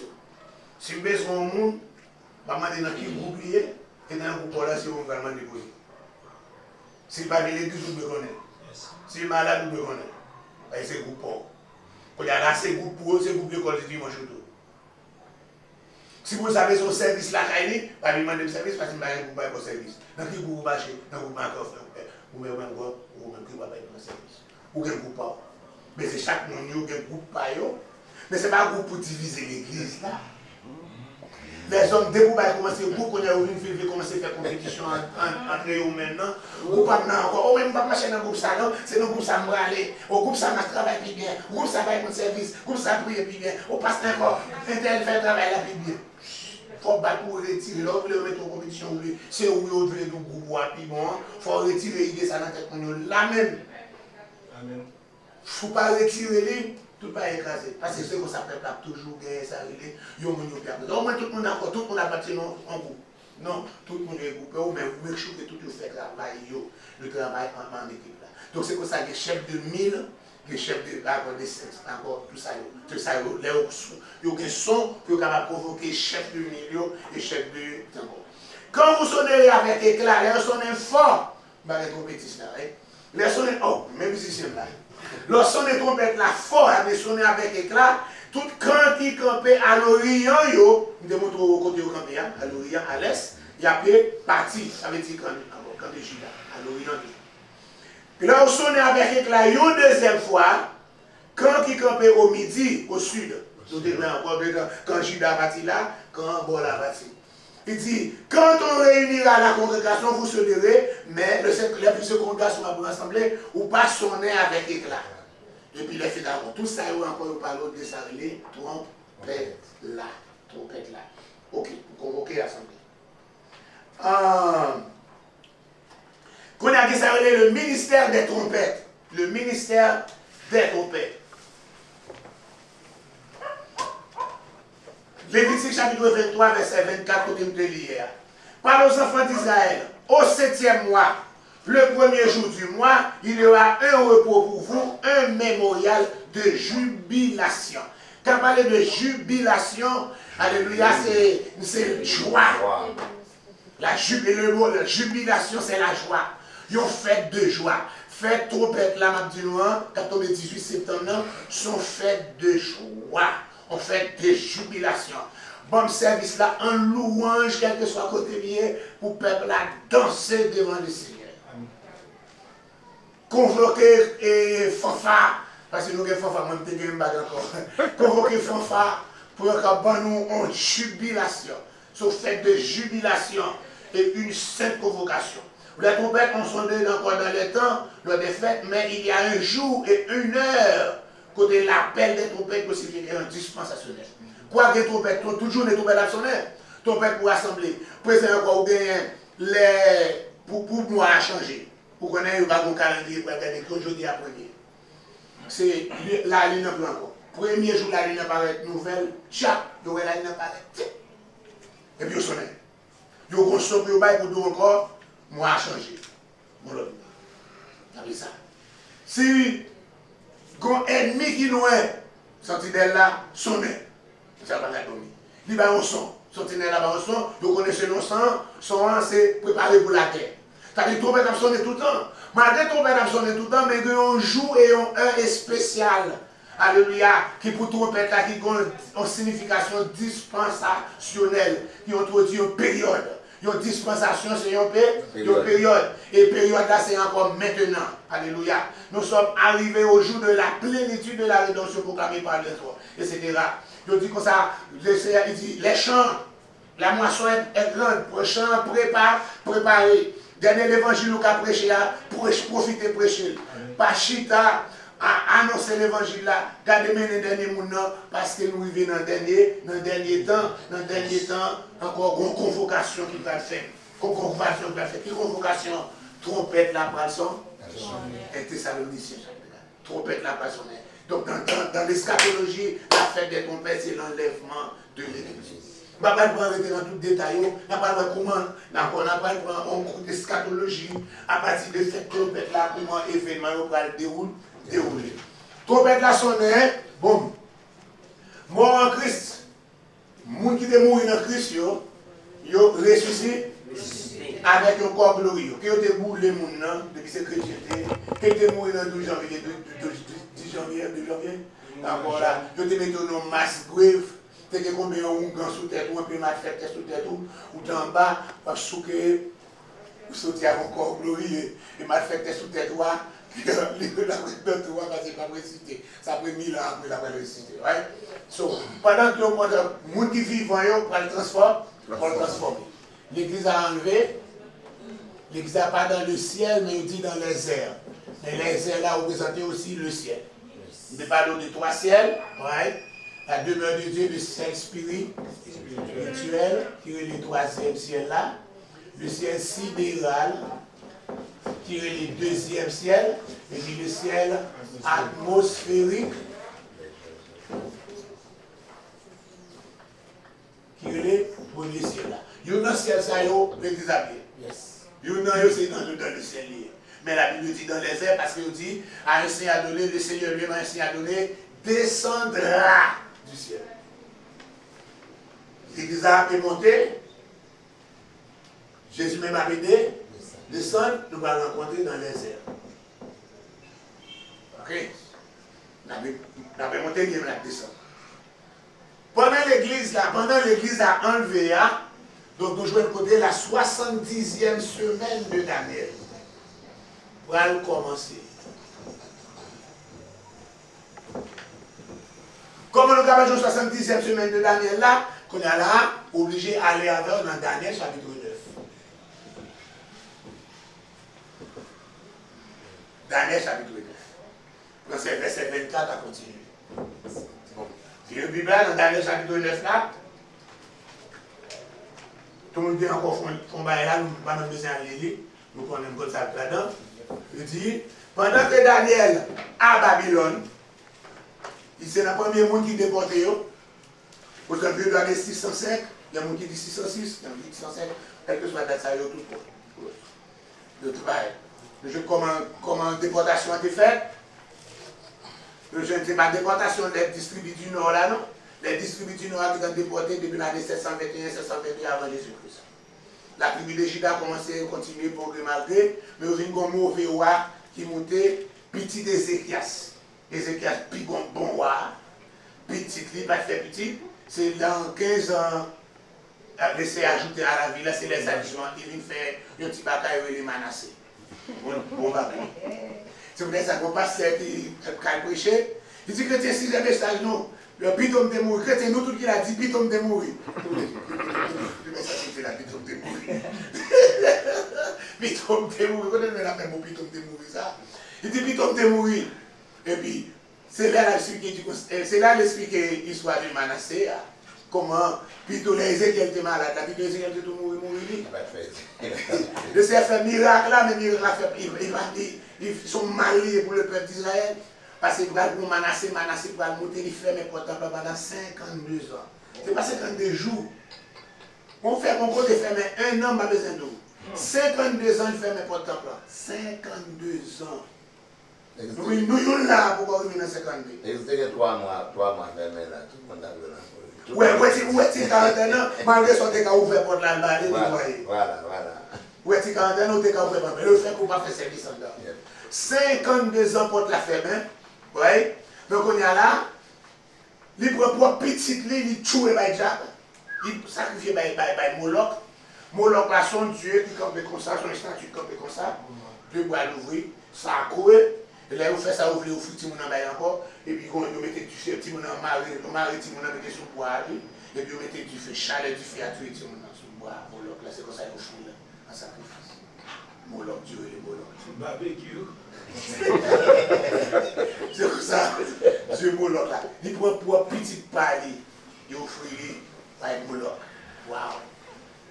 Si vous avez besoin de monde, je vais demander dans quel groupe il est, et dans le groupe là, si vous va demander pour lui. Si pas l'église, vous me connaissez. Si malade, vous me connaissez. C'est groupe. Quand il y a là, c'est groupe pour eux, c'est groupe de l'école du dimanche. Si vous avez son service là, pas lui demander de service parce que vous avez un groupe pour service. Dans quel groupe vous marchez, dans le groupe Marcoff, vous avez un groupe, vous avez un groupe pour service. Ou un groupe pas. Mais c'est chaque monde qui a un groupe pas. Mais ce n'est pas un groupe pour diviser l'église là. Les hommes, dès que vous commencez le groupe, on a ouvert une fille, commencer à faire compétition entre eux maintenant. Vous pas encore, même pas marcher dans le groupe ça, non, c'est dans le groupe ça me aller. Au groupe ça m'a travaillé bien, au groupe ça va être mon service, au groupe ça prie bien, au passe encore, tel fait travail là bien. Il faut battre pour retirer, là, vous voulez mettre en compétition, c'est où vous voulez le groupe rapidement, il faut retirer l'idée ça dans la tête, là même. Amen. Il ne faut pas retirer les. Tout pas écrasé. Parce que c'est comme ça, peuple a toujours gagné, ça relève, il y a un monde qui a perdu. Au moins, tout le monde a encore, tout le monde a bâti en groupe. Non, tout le monde est groupé, ou même, vous sûr que tout le monde fait le travail en équipe là. Donc c'est comme ça, les chefs de 1000, les chefs de 5, encore tout ça, les autres sont pour provoquer les chefs de 1000 et les chefs de. Quand vous sonnez avec éclat, les sonnez fort, vous allez tromper ça. Les sonnez, oh, même si c'est là. Le son de trompette là fort avait sonné avec éclat, tout quand il campait à l'Orient, nous démontrons au côté au campé, à l'Orient, à l'Est, il y a parti, ça veut dire quand de Juda, à l'Orient. Puis là, on sonne avec éclat une deuxième fois, quand il campait au midi, au sud, quand Juda bâti là, quand Bola bâti. Il dit, quand on réunira la congrégation, vous sonnerez, mais les plus secondaires sont pour l'assemblée, ou pas sonner avec éclat. Et puis les filles d'abord, tout ça, encore parle de ça, les trompettes là. Ok, vous convoquez l'assemblée. Qu'on a dit ça, le ministère des trompettes. Le ministère des trompettes. Lévitique chapitre 23, verset 24, côté de l'hier. Par aux enfants d'Israël, au 7e mois, le premier jour du mois, il y aura un repos pour vous, un mémorial de jubilation. Quand on parle de jubilation, alléluia, c'est joie. La jubilation, c'est la joie. Une fête de joie. Fête trompette là, Mabdinouan, 18 septembre, sont fêtes de joie. On fait de jubilation. Bon service là, en louange, quel que soit côté lié, pour le peuple là danser devant le Seigneur. Convoquer et fanfare, parce que nous avons fanfare, moi je ne encore. Convoquer fanfare pour que nous en jubilation. Ce fait de jubilation et une sainte convocation. Les trompettes ont sonné encore dans les temps, lors des fêtes, mais il y a un jour et une heure côté l'appel des trompettes pour signifier un dispensationnel. Quoi que les trompettes, toujours les trompettes à sonner, trompettes pour assembler. Président encore les pour moi à changer. Pour qu'on ait un calendrier pour regarder qu'aujourd'hui après-midi. C'est la ligne encore. Premier jour, la ligne apparaît nouvelle, tchap, la ligne apparaît. Et puis, on sonne. Ils ont consommé pour dire encore, moi à changer. Bon, là, ça. Si un ennemi qui nous est, sentinelle là, sonne. Ça va la dominer. Il va au son. Sentinelle là, va au son. Vous connaissez nos sons. Son c'est préparé pour la guerre. C'est-à-dire que trompette a sonné tout le temps. Malgré trompette a sonné tout le temps, mais il y a un jour et un heure spécial. Alléluia. Qui pour trompette là, qui a une signification dispensationnelle. Qui introduit une période. Une dispensation, c'est une période. Et période là, c'est encore maintenant. Alléluia. Nous sommes arrivés au jour de la plénitude de la rédemption proclamée par les autres, etc. Je dis comme ça, le Seigneur dit, les champs, la moisson est grande, pour champs préparés. Dernier l'évangile qu'on a prêché, profitez prêcher. Pachita a annoncé l'évangile là, gardez les derniers mounons, parce que nous vivons dans le dernier temps, encore une convocation qui va faire. Quelle convocation? Trompette la passion. Et Thessaloniciens. Trompette la passion. Donc dans l'eschatologie, la fête des trompettes, c'est l'enlèvement de l'Église. Je ne vais pas arrêter dans tout détail, je ne vais pas comment, on n'a pas un cours d'eschatologie à partir de cette trompette-là, comment l'événement va dérouler. Trompette-là sonne, boum. Mort en Christ. Les gens qui sont morts en Christ, ils ressuscitent avec un corps glorieux. Qui ont été morts les gens depuis cette chrétienté, qui ont été morts le 12 janvier, 10 janvier, 2 janvier. D'accord là, ils ont été mis dans un mass grave. C'est que combien on grand sous tête ou un peu mal fait sous tête ou d'en bas parce que vous sautez avec un corps glorieux et mal fait sous tête ou la parce que pas réciter ça prend 1000 ans après la réciter right so pendant que le monde qui vit voyons pour le transformer l'église a enlevé l'église n'a pas dans le ciel mais il dit dans les airs mais les airs là représentent aussi le ciel il parle de 3 ciels right. La demeure de Dieu, le ciel spirituel, qui est le 3e ciel là, le ciel sidéral, qui est le 2e ciel, et puis le ciel atmosphérique, qui est le 1er ciel là. Il y a un ciel, ça y est, l'église à pied. Il y a un c'est dans le ciel. Mais la Bible dit dans les airs, parce qu'il dit, à un signe à donner, le Seigneur lui-même a un signe à donner, descendra du ciel. L'église a monté, Jésus même a aidé, descendre, nous allons rencontrer dans les airs. Ok? Nous avons monté, nous allons descendre. Pendant l'église a enlevé, donc nous jouons de côté la 70e semaine de Daniel. Pour aller commencer. Comme nous avons la 70e semaine de Daniel là, qu'on est là, obligé d'aller avec dans Daniel chapitre 9. Daniel chapitre 9. Dans ce verset 24 à continuer. Bon. Si le Bible dans Daniel chapitre 9 là, tout le monde dit encore qu'on va là, nous ne pouvons pas nous besoin de lire, nous connaissons comme ça là-dedans. Il dit, pendant que Daniel à Babylone, il c'est le premier monde qui déporte. Au début de l'année 605, il y a des gens qui disent 606, il y a des gens qui disent 605, quel que soit la date, ça y est tout de travail. Comment déportation a été faite? Je ne sais pas, déportation des distribus du Nord là, non? Les distribus du Nord qui ont été déportés depuis l'année 721-722 avant Jésus-Christ. La tribu de Juda a commencé à continuer pour malgré, mais il y a un mauvais roi qui montait, petit Ézéchias. Ézéchias, puis bon roi, petit, il va faire petit, c'est dans 15 ans, laisser ajouter à la vie, là c'est les adjoints, il vient faire un petit bataille et les Manassé. Bon bataille. C'est pour ça qu'on passe qui a prêché. Il dit chrétien, si j'ai message, non. Le piton de mourir. Chrétien, nous, tout qui a dit piton de mourir. Le message, c'est la piton de mourir. Piton de mourir. Vous connaissez la même mot piton de mourir, ça? Il dit piton de mourir. Et puis, c'est là l'expliquer l'histoire de Manassé. Comment, puis tous les Ézéchiel étaient malades, puis tous les Ézéchiel étaient tout mourir. Le Seigneur fait miracle là, mais miracle ils sont malés pour le peuple d'Israël. Parce que pour Manassé va monter, il fait mes portes pendant 52 ans. Ce n'est pas 52 jours. On fait mon côté fermé un an, pas besoin d'eau. 52 ans, il fait mes portes 52 ans. Nous sommes là pour revenir dans 52. Et vous avez 3 mois fermé là, tout le monde a vu là. Ouais, c'est 41 ans, malgré son cas ouvert pour l'Allemagne, voilà. Ouais, c'est 41 ans, on t'a ouvert pour le fait qu'on va faire service en dehors. 52 ans pour la ferme, ouais. Donc on est là, il prend pour petit, il tue par Jacques, il sacrifie par Moloch. Moloch là, son Dieu qui campe comme ça, son statue qui campe comme ça, deux bois l'ouvrir, ça a couru. Et là, vous faites ça, vous voulez vous foutre encore, et puis vous mettez du feu, vous mettez sous le bois, et puis vous mettez du feu, chalet du feu à tuer sous le bois. Moloch, là, c'est comme ça, vous fouillez en sacrifice. Moloch, Dieu et les Moloch. Barbecue. C'est comme ça, Dieu Moloch là. Il prend pour petit pali, il offre par Moloch. Waouh!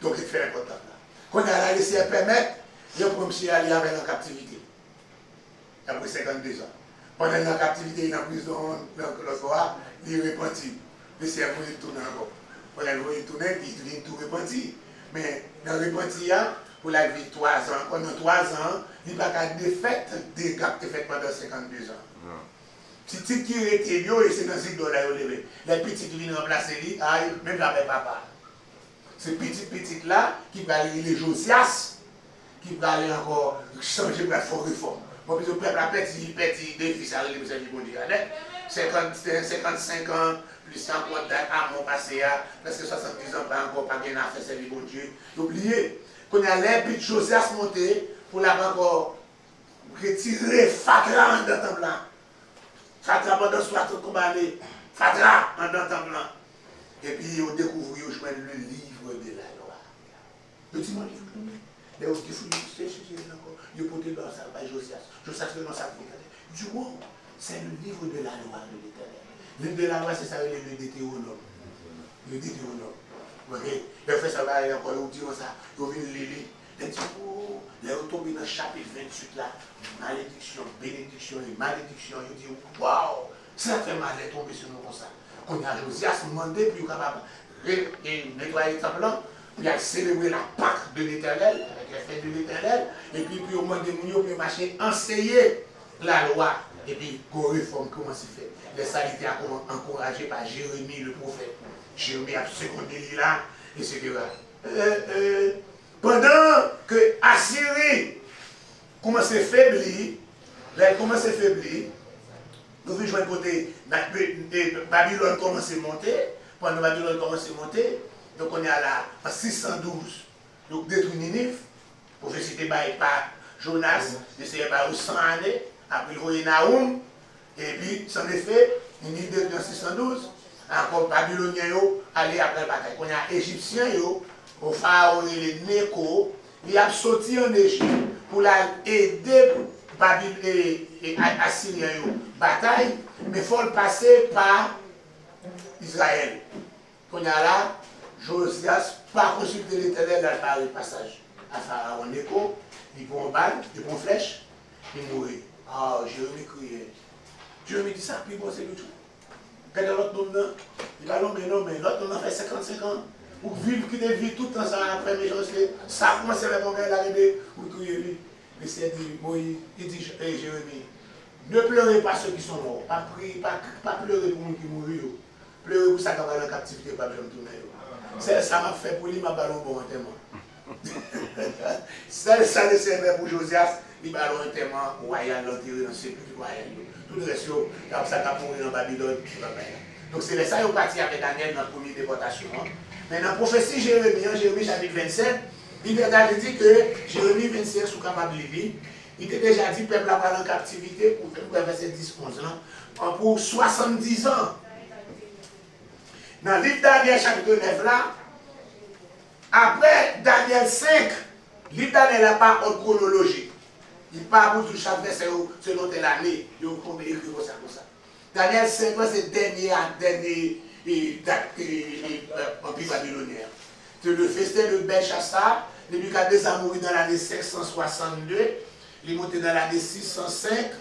Donc il fait important là. Quand il a laissé permettre, il a promis aller avec en captivité. Après 52 ans. Pendant la captivité, il est en prison, le soir, il est repenti. Le cerveau est tourné encore. Pendant il tourne, il vient tout repenti. Mais dans le repenti, pour la vie 3 ans, pendant 3 ans, il n'y a pas de défaite des gars qui fait pendant 52 ans. Si tu qui était bio, et c'est dans ce dos-là, les petits qui viennent remplacer lui, même la mère papa. Ces petites là, qui va aller les Josias, qui va aller encore changer pour la réforme. Bon, puis le peuple a petit défi, ça arrive, vous avez dit, bon Dieu, 55 ans, plus 100 ans à mon passé, presque 70 ans, pas encore, pas bien à faire, c'est le bon Dieu. Oubliez, qu'on a l'air, puis Josias monté, pour la encore retirer Fatra en dans le temple. Fatra pendant 60 combat, Fatra en dans le temple. Et puis, on découvre, le livre de la loi. Petit mot livre, mais on découvre, il faut porter dans ça, par Josias. Josias, que non, ça du coup, c'est le livre de la loi de l'Éternel. Le livre de la loi, c'est ça, le Deutéronome. Le Deutéronome. Ok? Il fait ça, il encore, il dit ça, il vient lire. Il dit, oh, il est tombé dans le chapitre 28 là, malédiction, bénédiction et malédiction. Il dit, waouh, ça fait mal de tomber sur nous comme ça. On a Josias demandé, puis il est capable de nettoyer le temple. Il a célébré la Pâque de l'Éternel, avec les fêtes de l'Éternel, et puis au moins des mounions, puis marcher, enseigner la loi, et puis qu'on réforme comment c'est fait. Les salités encouragés par Jérémie le prophète. Jérémie a secondé là, etc. Pendant que Assyrie commence à faiblir, nous venons jouer côté Babylone commence à monter, pendant Babylone commence à monter, donc on est à la en 612, donc détruit Ninive, prophétie par Jonas, c'est par 100 années, après il voyait Naoum, et puis sans effet, Ninive détruit en 612, encore Babylonien aller après la bataille. On a Égyptiens, au pharaon les Néco, il a sorti en Égypte pour aider Assyrien bataille, mais il faut le passer par Israël. Quand il y a là, Josias, pas consulter l'Éternel dans le passage. À Pharaon Néco, il prend une balle, il prend une flèche, il mourit. Ah, Jérémie criait. Jérémie dit ça, puis bon, c'est le tout. Quand l'autre homme, il va non, mais l'autre homme fait 55 ans. Ou vivre qui vit tout le temps après méchanceté, ça commence à faire tomber l'arrivée, ou crier lui. Mais c'est dit, Moïse, il dit, Jérémie, Ne pleurez pas ceux qui sont morts. Pas pleurer pour ceux qui mourent. Pleurer pour ça qui va en captivité, pas jamais tourner. Ça m'a fait pour lui, ma ballon bon enterrement. Ça le servait pour Josias, il va un enterrement royal, l'enterré dans le sépulcre royal. Tout le reste, comme ça, qui a mouru en Babylone. Donc c'est ça qui est parti avec Daniel dans la première déportation. Mais dans la prophétie Jérémie, Jérémie chapitre 27, il dit que Jérémie 25 sous capable de lire. Il était déjà dit que le peuple va en captivité pour verset 10-11 pour 70 ans. Dans le livre Daniel chapitre 9 là, après Daniel 5, le livre Daniel n'a pas en chronologie. Il parle pour tout chaque verset selon telle année. Il faut écrire comme ça. Daniel 5, c'est le dernier empire babylonien. C'est le festin de Belshazzar. Nebuchadnezzar a mouru dans l'année 562. Il est monté dans l'année 605.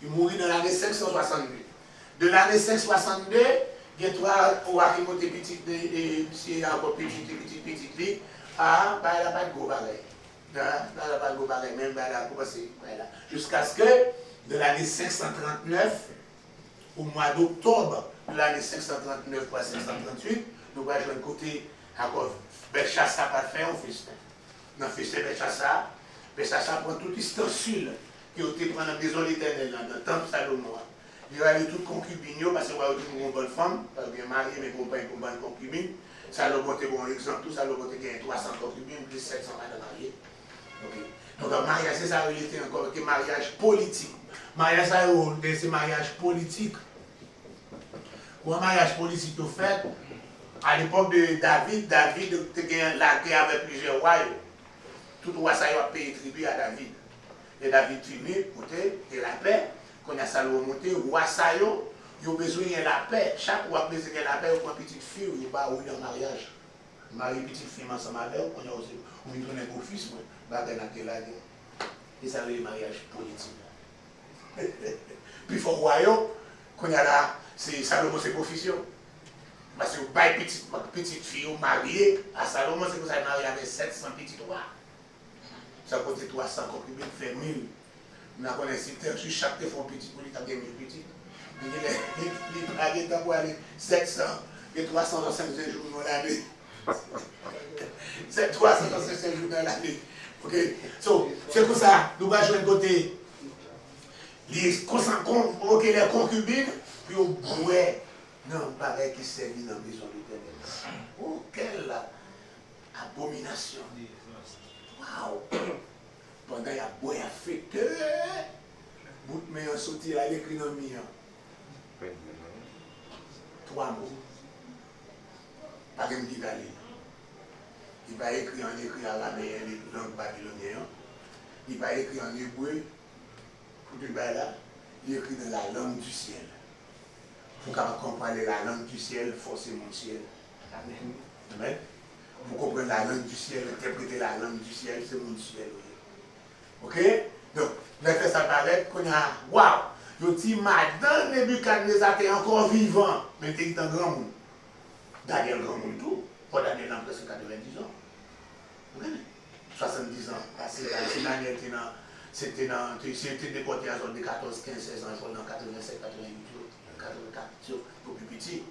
Il mourit dans l'année 562. De l'année 562, il y a trois rois qui montent petit, encore petit. Ah, bah, il n'a pas de gros bagaille. Il n'a pas de gros bagaille, même jusqu'à ce que, de l'année 539, au mois d'octobre de l'année 539 pour 538, nous allons jouer un côté encore. Belshazzar pas fait un festin. Dans le festin Belshazzar prend toute l'ustensile qui a été pris dans la maison de l'Éternel, dans le temple Salomon. Il y a eu toute concubine, parce qu'il y a eu une bonne femme, pas bien mariée, mais pour pas une bonne concubine. Salomon était bon exemple, tout Salomon était 300 concubines, plus 700 madame mariées. Donc le mariage, c'est ça, il était encore un mariage politique. Mariage, c'est un mariage politique. Pour un mariage politique, au fait, à l'époque de David avait plusieurs royaumes. Tout roi, ça a payé tribut à David. Et David finit, et la paix. Quand il y a Salomon monté, roi ça il a besoin de la paix. Chaque roi a besoin de la paix, il prend une petite fille, il va en mariage. Il marie une petite fille ensemble avec elle, on a aussi un beau fils, et ça veut le mariage politique. Puis il faut royaume, quand il y a là, c'est Salomon, c'est profession. Parce que vous avez une petite fille mariée à Salomon, c'est que vous avez marié avec 700 petits rois. Ça coûte 300 concubines, fait 1000. Nous avons un système, sur chaque fois petit, pour lui, il y a 1000 petits. Il a des temps pour aller 700 et 365 jours dans l'année. C'est 365 jours dans l'année. Ok? C'est pour ça, nous allons jouer un côté, convoquer les concubines, puis au bout. Non, pareil qui servit dans la maison de l'Éternel. Oh, quelle abomination. Waouh! Pendant qu'il y a beau affecté, bout de main sorti là, il écrit dans le mien. 3 mots. Pas de me aller. Il va écrire en écrit araméen, les langues babyloniennes. Il va écrire en hébreu. Pour du bas là, il écrit dans la langue du ciel. Pour comprendre la langue du ciel, forcer mon ciel. Amen. Amen. Vous comprenez la langue du ciel, interpréter la langue du ciel, c'est mon ciel. Ok? Donc, on a fait ça paraître qu'on a, waouh! Je dis, madame Nebuchadnezzar est encore vivant, mais il est un grand monde. Daniel grand monde tout, pour Daniel en presque 90 ans. Vous comprenez? 70 ans. Si Daniel c'était déporté à zone de 14, 15, 16 ans, dans 87, 88, 84, pour plus petit,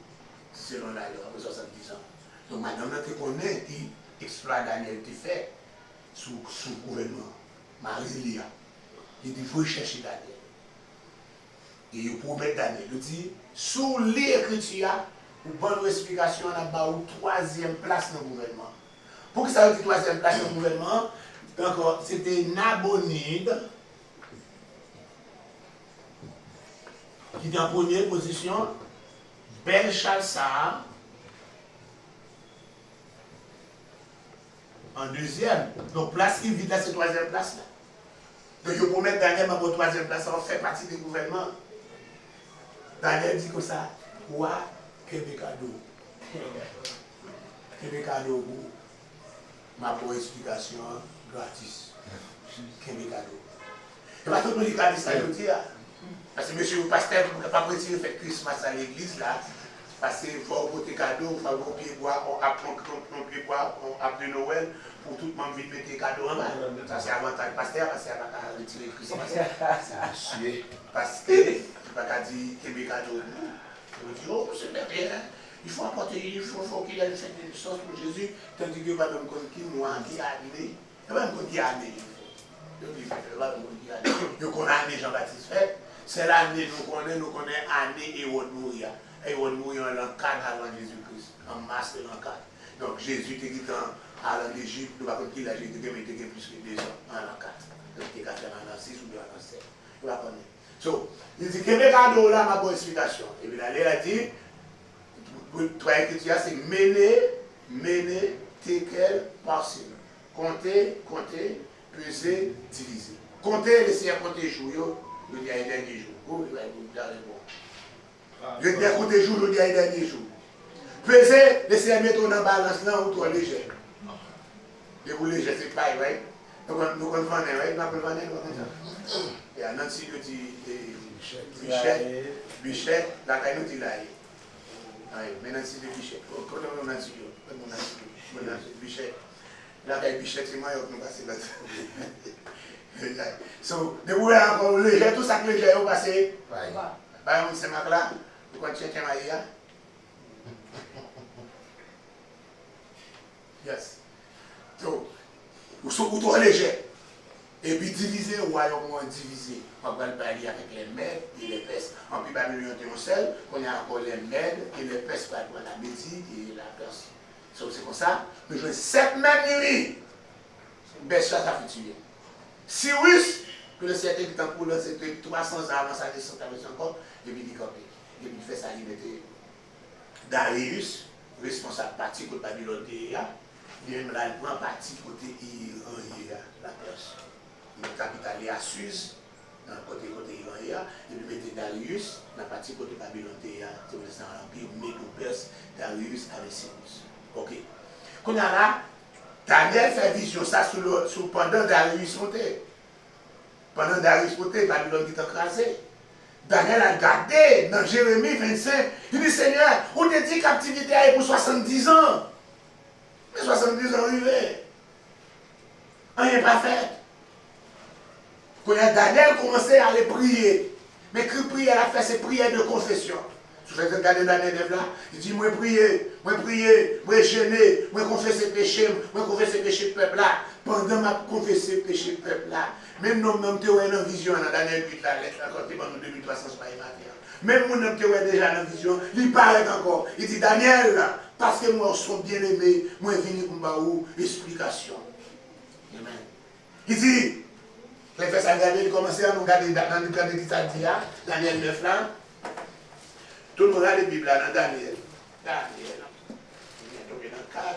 selon la loi, après 70 ans. Donc madame, tu connais qui exploite Daniel, qui fait sous gouvernement. Marie-Lia. Il dit, il faut chercher Daniel. Et il promet Daniel. Il dit, sous l'écriture, pour bonne explication, on a une 3e place dans le gouvernement. Pour que ça ait une 3e place dans le gouvernement, donc c'était Nabonide qui est en première position, Belshazzar en 2e. Donc place qui vit là, c'est 3e place là. Donc il promet Daniel dans votre 3e place, ça fait partie du gouvernement. Daniel dit comme ça, roi Québécado. Québécado, ma bonne explication gratis. Québécado. Et pas tout le monde qui a dit ça, je dis, parce que monsieur le pasteur, vous ne pouvez pas retirer faire Christmas à l'église là. Parce qu'il faut porter cadeau, il faut avoir pied bois, on apprend pied bois, on apprend Noël, pour tout le monde vite mettre des cadeaux en bas. Ça c'est avantage pasteur, parce qu'il n'y a pas qu'à retirer Christmas. Monsieur. Parce que, il n'y a pas qu'à dire qu'il y a des cadeaux. On dit, oh, c'est bien, il faut apporter, il faut qu'il y ait une fête de naissance pour Jésus, tandis que pas même qui moi, qui a amené, il n'y a pas même qui a amené. Nous connaissons Jean-Baptiste fait, c'est l'année nous connaissons l'année et on mourir. Et on mourir en l'an 4 avant Jésus-Christ, en mars de l'an 4. Donc Jésus était quitté en Égypte, nous ne savons pas qui l'a Jésus qui était plus que 2 ans en l'an 4. Donc il était en l'an 6 ou bien en l'an 7. Vous la connaissez. So, il dit que mes cadeaux là, ma bonne explication. Et puis là, il a dit, trois écritures, c'est mener, tekel, parcime. Compter, peser, diviser. Compter, laisser compter jours, le dernier jour. Vous avez le dernier jour, le dernier jour. Peser, laisser mettre dans la balance là ou trop léger. Et vous léger, c'est pareil, right? Nous comprenons, right? Nous comprenons, et à Nancy, nous dit Bichette, la caille nous dit là. Mais Nancy de Bichette. Comment on a dit Bichette. La caille Bichette, c'est moi qui nous passe là. So, de vous encore léger, tout ça que léger, vous passez. Bah, on s'est marqué là. Vous continuez à mailler. Yes. So, vous êtes trop léger. Et puis diviser, le royaume divisé. On va parler avec les Mèdes et les Perses. En plus, Babylone est un seul, on a encore les Mèdes et les Perses, la Médie et la Perse. C'est comme ça, nous jouons 7 mêmes nuits. Belshazzar a fait tuer. Cyrus, que le siècle est en cours, c'était 300 ans avant sa descente avec son corps, et puis il campé. Et puis il fait sa liberté. Darius, responsable parti côté Babylone, il même là, il prend parti côté Iran, la Perse. Le capital est à Suse, dans le côté Iran, et puis mettez Darius, dans la partie côté Babylone, c'est dans l'Empire Médo-Perse, Darius avec Cyrus. Ok. Quand on a là, Daniel fait vision ça pendant Darius monté. Pendant Darius monté, Babylone est écrasée. Daniel a gardé dans Jérémie 25. Il dit Seigneur, on te dit captivité pour 70 ans. Mais 70 ans arrivés. Rien n'est pas fait. Quand Daniel commençait à aller prier, mais que prière a fait, c'est prière de confession. Si vous regardez Daniel là, il dit moi prier, moi gêner, moi confesser péché, moi confesser péché peuple là. Pendant ma confesser péché peuple là, même nous même théorie dans vision dans Daniel 8 là, quand tu es dans 2300 pas même mon homme théorie déjà dans vision, il paraît encore. Il dit Daniel là, parce que moi suis bien aimé, moi venu pour m'avoir explication. Amen. Il dit les frères ça regarder, il commençait à nous regarder dans le cadre de ça dit Daniel 9 là. Tout le monde a les Bibles là dans Daniel. Daniel. Il est tombé dans 4.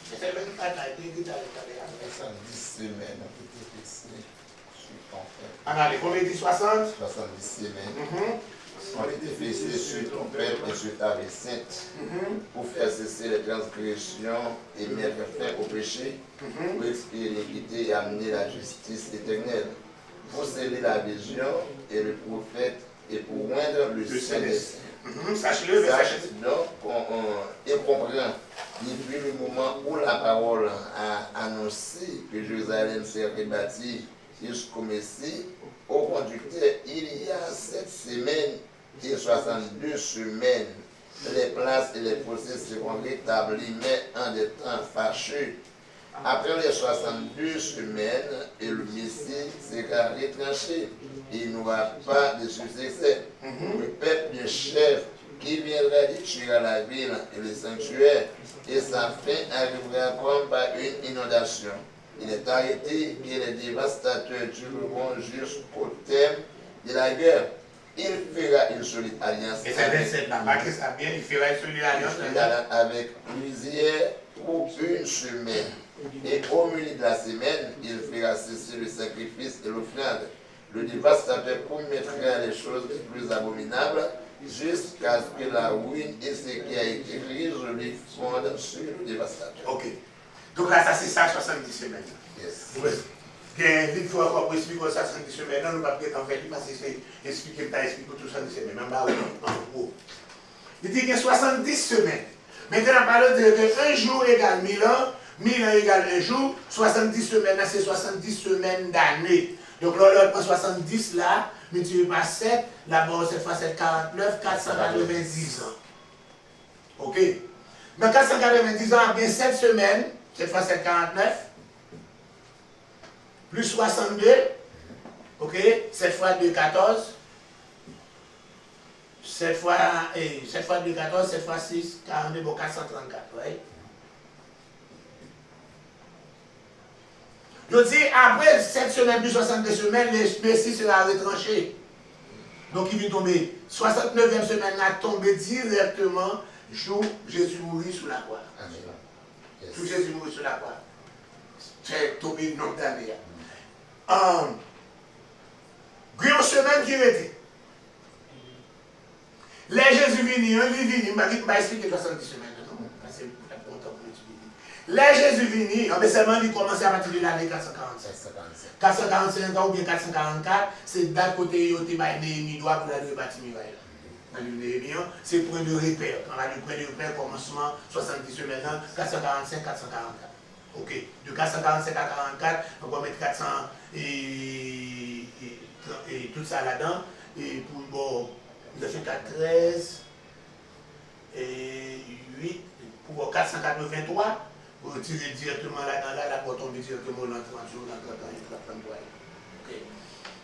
C'est même pas là, il dit dans le 70 semaines, on peut fixer sur ton père. Ah, allez, combien dit 60? 70 semaines. On était fixé sur ton père et sur ta recette pour faire cesser les transgressions et mettre fin au péché, pour expier l'équité et amener la justice éternelle, pour sceller la vision et le prophète et pour moindre le saint des saints. Sachez-le, mais sachez-le. Donc, on comprend depuis le moment où la parole a annoncé que Jérusalem serait bâtie jusqu'au Messie, au conducteur, il y a 7 semaines et 62 semaines. Les places et les procès seront rétablis, mais en des temps fâcheux. Après les 62 semaines, et le Messie sera retranché. Il n'y aura pas de succès. Le peuple de chef qui viendra détruire la ville et le sanctuaire, et sa fin arrivera comme par une inondation. Il est arrêté que les dévastateurs dureront jusqu'au terme de la guerre. Il fera une solide alliance. Et c'est 27 là, marquez ça bien, il fera une solide alliance avec plusieurs pour une semaine. Et au milieu de la semaine, il fera cesser le sacrifice et l'offrande. Le dévastateur commettra les choses les plus abominables jusqu'à ce que la ruine et ce qui a été résolu fondent sur le dévastateur. Ok. Donc là, ça c'est ça, 70 semaines. Yes. Oui. Il faut encore expliquer ça 70 semaines. Non, nous ne pouvons pas en faire parce que c'est expliquer tout ça 70 semaines. Même en gros. Il dit qu'il y a 70 semaines. Maintenant, on parle de 1 jour égale 1000 ans, 1000 ans égale 1 jour, 70 semaines, c'est 70 semaines d'année. Donc là, on prend 70 là, multiplié par 7, là-bas, cette fois, c'est 49, 490 ans. Ok? Dans 490 ans, il y a 7 semaines, cette fois, c'est 49, plus 62, ok? 7 fois 2, 14. 7 fois 2, 14, 7 fois 6, 42, bon, 434, ouais. Je dis, après 7 semaines plus 62 semaines, le Messie sera retranché. Donc il vient tomber. 69e semaine a tombé directement jour Jésus mourit sous la croix. Jour Jésus mourit sous la croix. C'est tombé le nombre d'années. Il y a une semaine qui était. Les Jésus vini, il vini, je vais expliquer 70 semaines, non? Parce que c'est longtemps pour l'étudier. Les Jésus vini, mais seulement il commence à partir de l'année 445. 445 ans ou bien 444, c'est d'un côté où il y a Néhémie doit pour aller bâtir Mirail. Dans le Néhémie, c'est pour le repère. On a le point de repère, commencement 70 semaines, 445, 444. Ok, de 445 à 44, on va mettre 400 et tout ça là-dedans. Et pour bon. Nous avons fait 13 et 8 pour 483 pour tirer directement là pour tomber directement dans 30 jours, dans 30 ans et 33. Okay.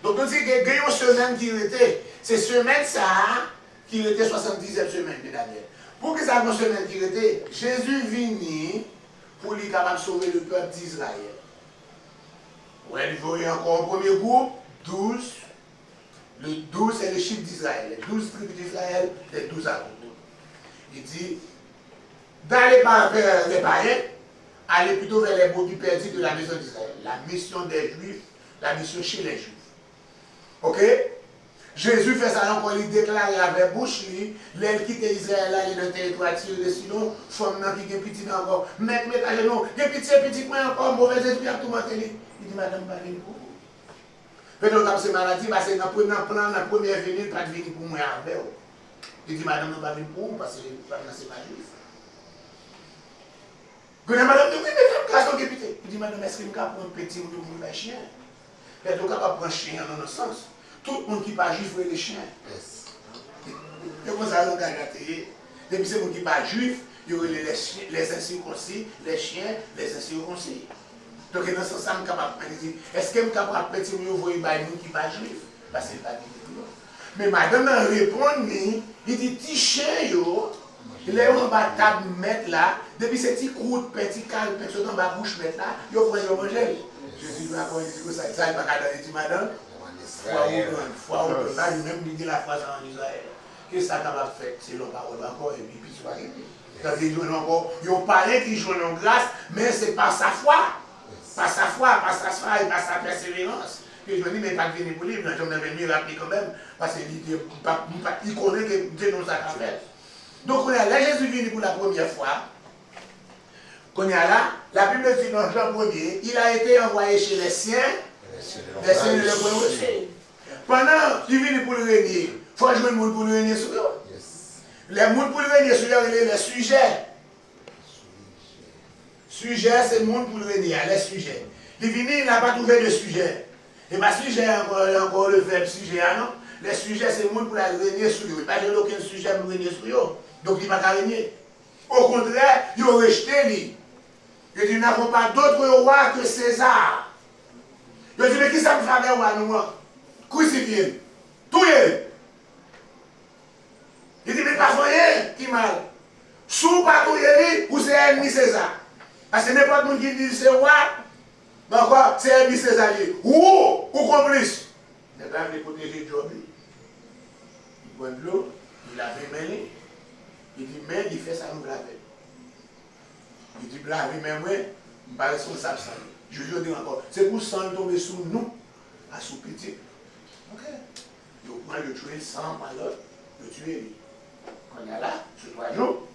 Donc on dit qu'il y a une semaine qui était, c'est semaine ça qui était 70e semaine de Daniel. Pour que ça soit une semaine qui était, Jésus vini pour lui capable de sauver le peuple d'Israël. Ouais, il faut y encore un premier groupe, 12. Le 12, c'est le chiffre d'Israël. Les 12 tribus d'Israël, les 12 arômes. Il dit, d'aller vers les païens, aller plutôt vers les brebis perdus de la maison d'Israël. La mission des Juifs, la mission chez les Juifs. Ok? Jésus fait ça encore, il déclare avec bouche, l'aile quitte Israël, là, il est dans le territoire tiré, sinon, femme qui est petit encore, mec, à genoux, il est petit point encore, mauvais esprit à tout monter. Il dit, madame, pas venir pour vous. Peut-être que c'est maladie, parce que dans le premier plan, la première venue, pas de venir pour moi avec vous. Il dit, madame, ne pas venir pour vous, parce que c'est pas juif. Il dit, madame, oui, mais faites grâce au député. Il dit, madame, est-ce que vous pouvez prendre un petit ou pour un chien? Il dit, vous pouvez prendre un chien dans le sens. Tout le monde qui n'est pas juif veut les chiens. Et comme ça, on a gâté. Depuis ce monde qui n'est pas juif, il y aurait les incirconcis, les chiens, les incirconcis. Donc, dans ce sens, je suis capable de dire, est-ce que je suis capable de dire que vous voyez des gens qui ne sont pas juifs? Parce que ce n'est pas du tout. Mais madame répond, il dit, petit chien, il est en bas de table mettre là, depuis ces petits croûtes, petits calmes, petits dans ma bouche mettre là, il prend le manger. Jésus lui a dit, ça n'est pas qu'à dire, madame, foi ou là, lui-même lui dit la phrase en Israël. Qu'est-ce que ça capable de faire? C'est leur parole encore, et puis tu vas arrêter. Ils ont parlé qu'ils jouent en grâce, mais ce n'est pas sa foi. Pas sa foi, pas sa persévérance. Et je me dis, mais pas de venir pour lui, mais je me vais rappeler quand même, parce qu'il connaît que Dieu nous a fait. Donc, là, Jésus vient pour la première fois. Qu'on est là, la Bible dit dans Jean 1er, il a été envoyé chez les siens, les siens ne le voient aussi. Pendant qu'il vient pour le régner, il faut jouer le monde pour le régner sur eux. Les mondes pour le régner sur eux, les sujets. Sujet, c'est le monde pour le régner, les sujets. Il vient, il n'a pas trouvé de sujet. Et ma sujet, encore le verbe sujet, non? Les sujets, c'est le monde pour la régner sur eux. Il n'y a pas aucun sujet pour régner sur eux. Donc il ne va pas régner. Au contraire, ils ont rejeté lui. Il dit, nous n'avons pas d'autre roi que César. Il dit, mais qui ça me fait avec roi nous? Crucifié. Tout est. Il dit, mais pas rien qui mal. Sous pas tout est, ou c'est ennemi César. Parce que n'importe qui dit c'est roi, mais encore, c'est ennemi César. Ou complice. Il va venir protéger Job. Il boit de l'eau, il a fait mêler. Il dit, mais il fait ça, nous laver. Il dit, laver, mais moi, je ne suis pas responsable ça. Je dis encore, c'est pour sang tomber sur nous, à sous petit. Ok. Il prend le tuer sans par l'autre, le tuer lui. Quand il y a là, sur 3 jours,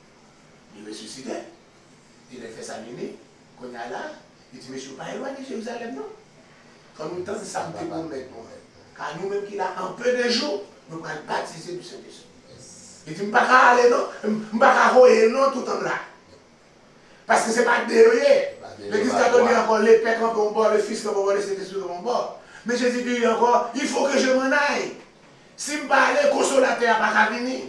il ressuscitait. Il a fait sa minute. Quand il y a là, il dit, mais je ne suis pas éloigné de Jérusalem, non. Quand nous tentons ça, nous devons mettre nous-mêmes. Car nous-mêmes qui là, en peu de jours, nous allons baptiser du Saint-Esprit. Et tu ne peux pas aller, non, je ne peux pas aller, non, tout en là. Parce que ce n'est pas derrière. L'Église catholique encore, les pères quand on bord, le Fils quand on bord, le Saint-Esprit quand on bord. Mais Jésus dit encore, il faut que je m'en aille. Si je ne peux pas aller, le consolateur n'a pas venir.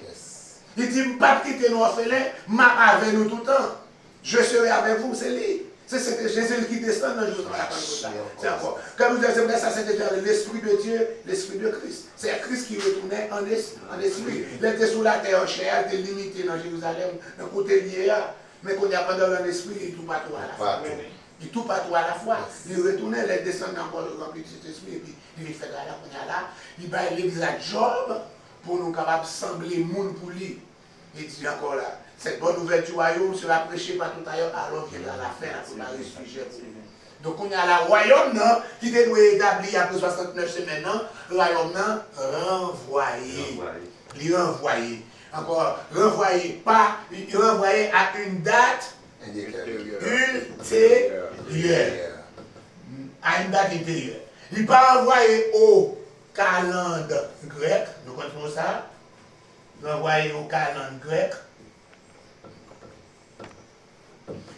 Il dit, je ne peux pas quitter nos orphelins, je suis avec nous tout le temps. Je serai avec vous, c'est lui. C'est Jésus qui descend dans le jour de la Pentecôte. C'est encore. Comme vous dites, ça c'était l'Esprit de Dieu, l'Esprit de Christ. C'est Christ qui retournait en esprit. Il était sous la terre en chair, il était limité dans Jérusalem, dans le côté lié. Mais quand il y a pendant l'esprit, il tout partout à la fois. Il tout partout à la fois. Il retournait, il descend encore le rempli de cet esprit, et puis il fait là, il va l'église à Job pour nous capables de sembler monde pour lui. Il dit encore là. Cette bonne nouvelle du royaume sera prêchée par tout ailleurs alors qu'il est à la fin pour la réfugier. Donc on y a le royaume qui doit être établi après 69 semaines. Le royaume renvoyé. Il renvoyé. Encore renvoyé, pas renvoyé à une date ultérieure. À une date ultérieure. Il n'est pas renvoyé au calendrier grec. Nous connaissons ça. Renvoyé au calendrier grec.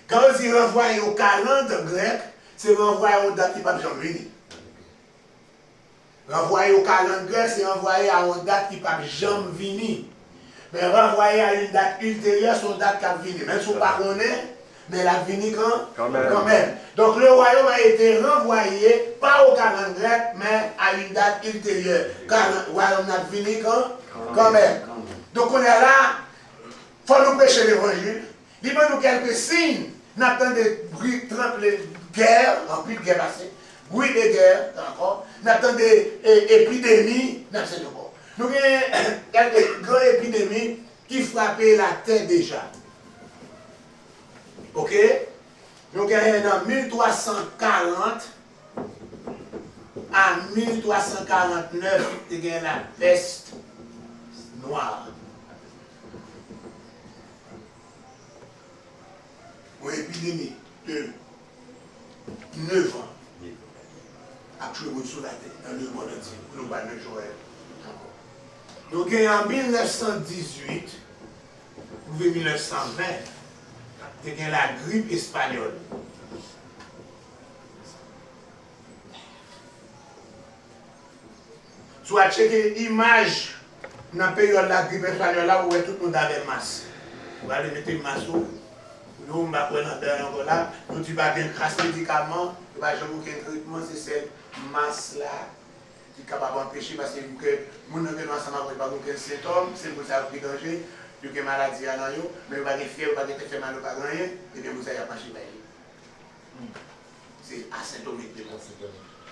Quand il renvoie au calendrier grec, c'est renvoyer aux dates qui ne peuvent jamais venir. Renvoyer au calendrier grec, c'est renvoyer à une date qui ne peuvent jamais venir. Mais renvoyer à une date ultérieure, c'est une date qui va venir. Même si on ne connaît pas, mais elle a venu quand même. Donc le royaume a été renvoyé, pas au calendrier grec, mais à une date ultérieure. Le royaume a venu quand même. Donc on est là, il faut nous prêcher l'évangile. Il y a quelques signes. Nous avons des guerres, en plus de guerre passée, bruit de guerre, encore. Nous avons des épidémies, nous avons quelques grandes épidémies qui frappaient la terre déjà. Ok? Nous avons en 1340 à 1349, il y a la peste noire. Une épidémie de 9 ans a tué le monde sur la terre, dans le monde entier, nous pas de Joël. Donc en 1918, ou 1920, il y a la grippe espagnole. Tu as checké l'image dans la période de la grippe espagnole, là où tout le monde avait masse. Vous allez mettre une masse. Nous, on va prendre là, nous disons pas qu'il y a un crasse médicament, il n'y a jamais aucun traitement, c'est cette masse-là qui est capable d'empêcher parce que les gens qui sont ensemble n'ont pas aucun symptôme, c'est pour ça qu'ils ont danger, il y a une maladie à l'enjeu, mais il n'y a pas de fièvre, pas de fait mal, pas de rien, et bien vous avez pas marché. C'est asymptomique.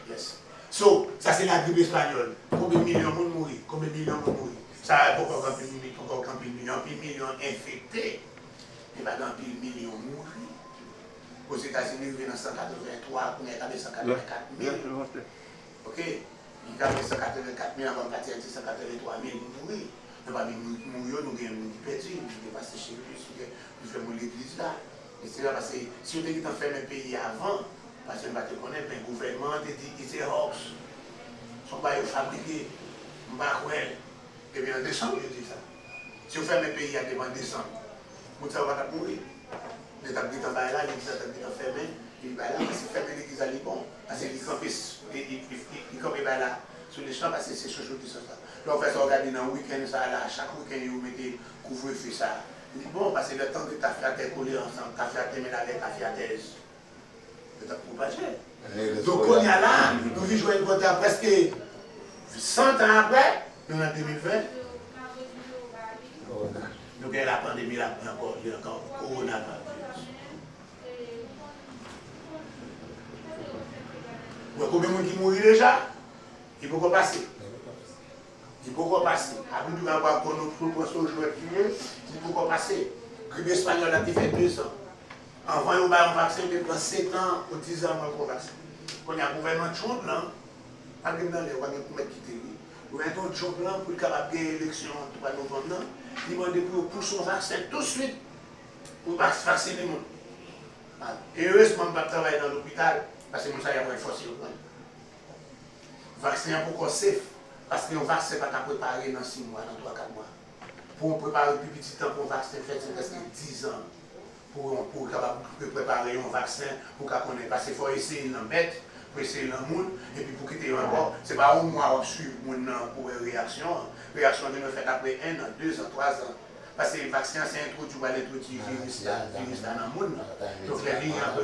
Yes. So, ça c'est la grippe espagnole. Combien de millions de monde mourir? Combien de millions de monde mourir? Ça va encore combien de millions infectés? Il va dans pile millions mourir. Aux États-Unis, il y a 183, on est à 184 000. Ok? Il y a 184 000 avant de partir, 183 000 mourir. Nous ne mourir, nous avons perdu, nous avons passé chez lui, nous faisons l'église là. Et c'est là parce que si on était en fait un pays avant, parce qu'on va te connaître, le gouvernement te dit qu'ils étaient hoax. Ils ne sont pas fabriqués. On va voir. Et bien en décembre, je dis ça. Si on fait un pays à devant décembre, vous ne savez pas mourir. Les tabliers en bas là, l'église a fermé, il va là, parce que fermer l'église à Libon. Parce qu'il campait là, sur les champs, parce que c'est ce chose qui sont ça. Là, on fait ça regarder dans le week-end, ça là, chaque week-end, vous mettez couvre-feu, ça. Il dit bon, parce que le temps que ta frère collé ensemble, ta frère met avec ta frère thèse. C'est un propagé. Donc, on y a là, nous vivons une bonne presque 100 ans après, nous en 2020. Donc, la pandémie, là, encore coronavirus. Combien de monde qui mourit déjà? Il peut pas passer. Il peut pas passer. Après, nous allons voir nos proportions joueurs qui il peut pas passer. Grippe espagnole a fait 2 ans. Avant, on va un vaccin qui prend 7 ans ou 10 ans pour le vaccin. Quand il y a un gouvernement Trump, là, on va quitter lui. Le gouvernement Trump, pour le capable de l'élection en 3 novembre, il m'a dit pour son vaccin tout de suite pour vacciner les gens. Et heureusement, je ne vais pas travailler dans l'hôpital parce que je ne vais pas forcer. vaccin pour qu'on safe. Parce qu'un vaccin n'est pas préparé dans 6 mois, dans 3-4 mois. Pour préparer plus petit temps pour un vaccin fait, c'est presque 10 ans. Pour préparer un vaccin, pour qu'on ait. Parce qu'il faut essayer de mettre, pour essayer de monde, et puis pour quitter un bord. Ce n'est pas un mois suivre pour une réaction. Réaction de nous fait après 1 an, 2 ans, 3 ans. Parce que le vaccin, c'est introduit, tu vas l'introduire virus là dans le monde. Donc les lignes dans le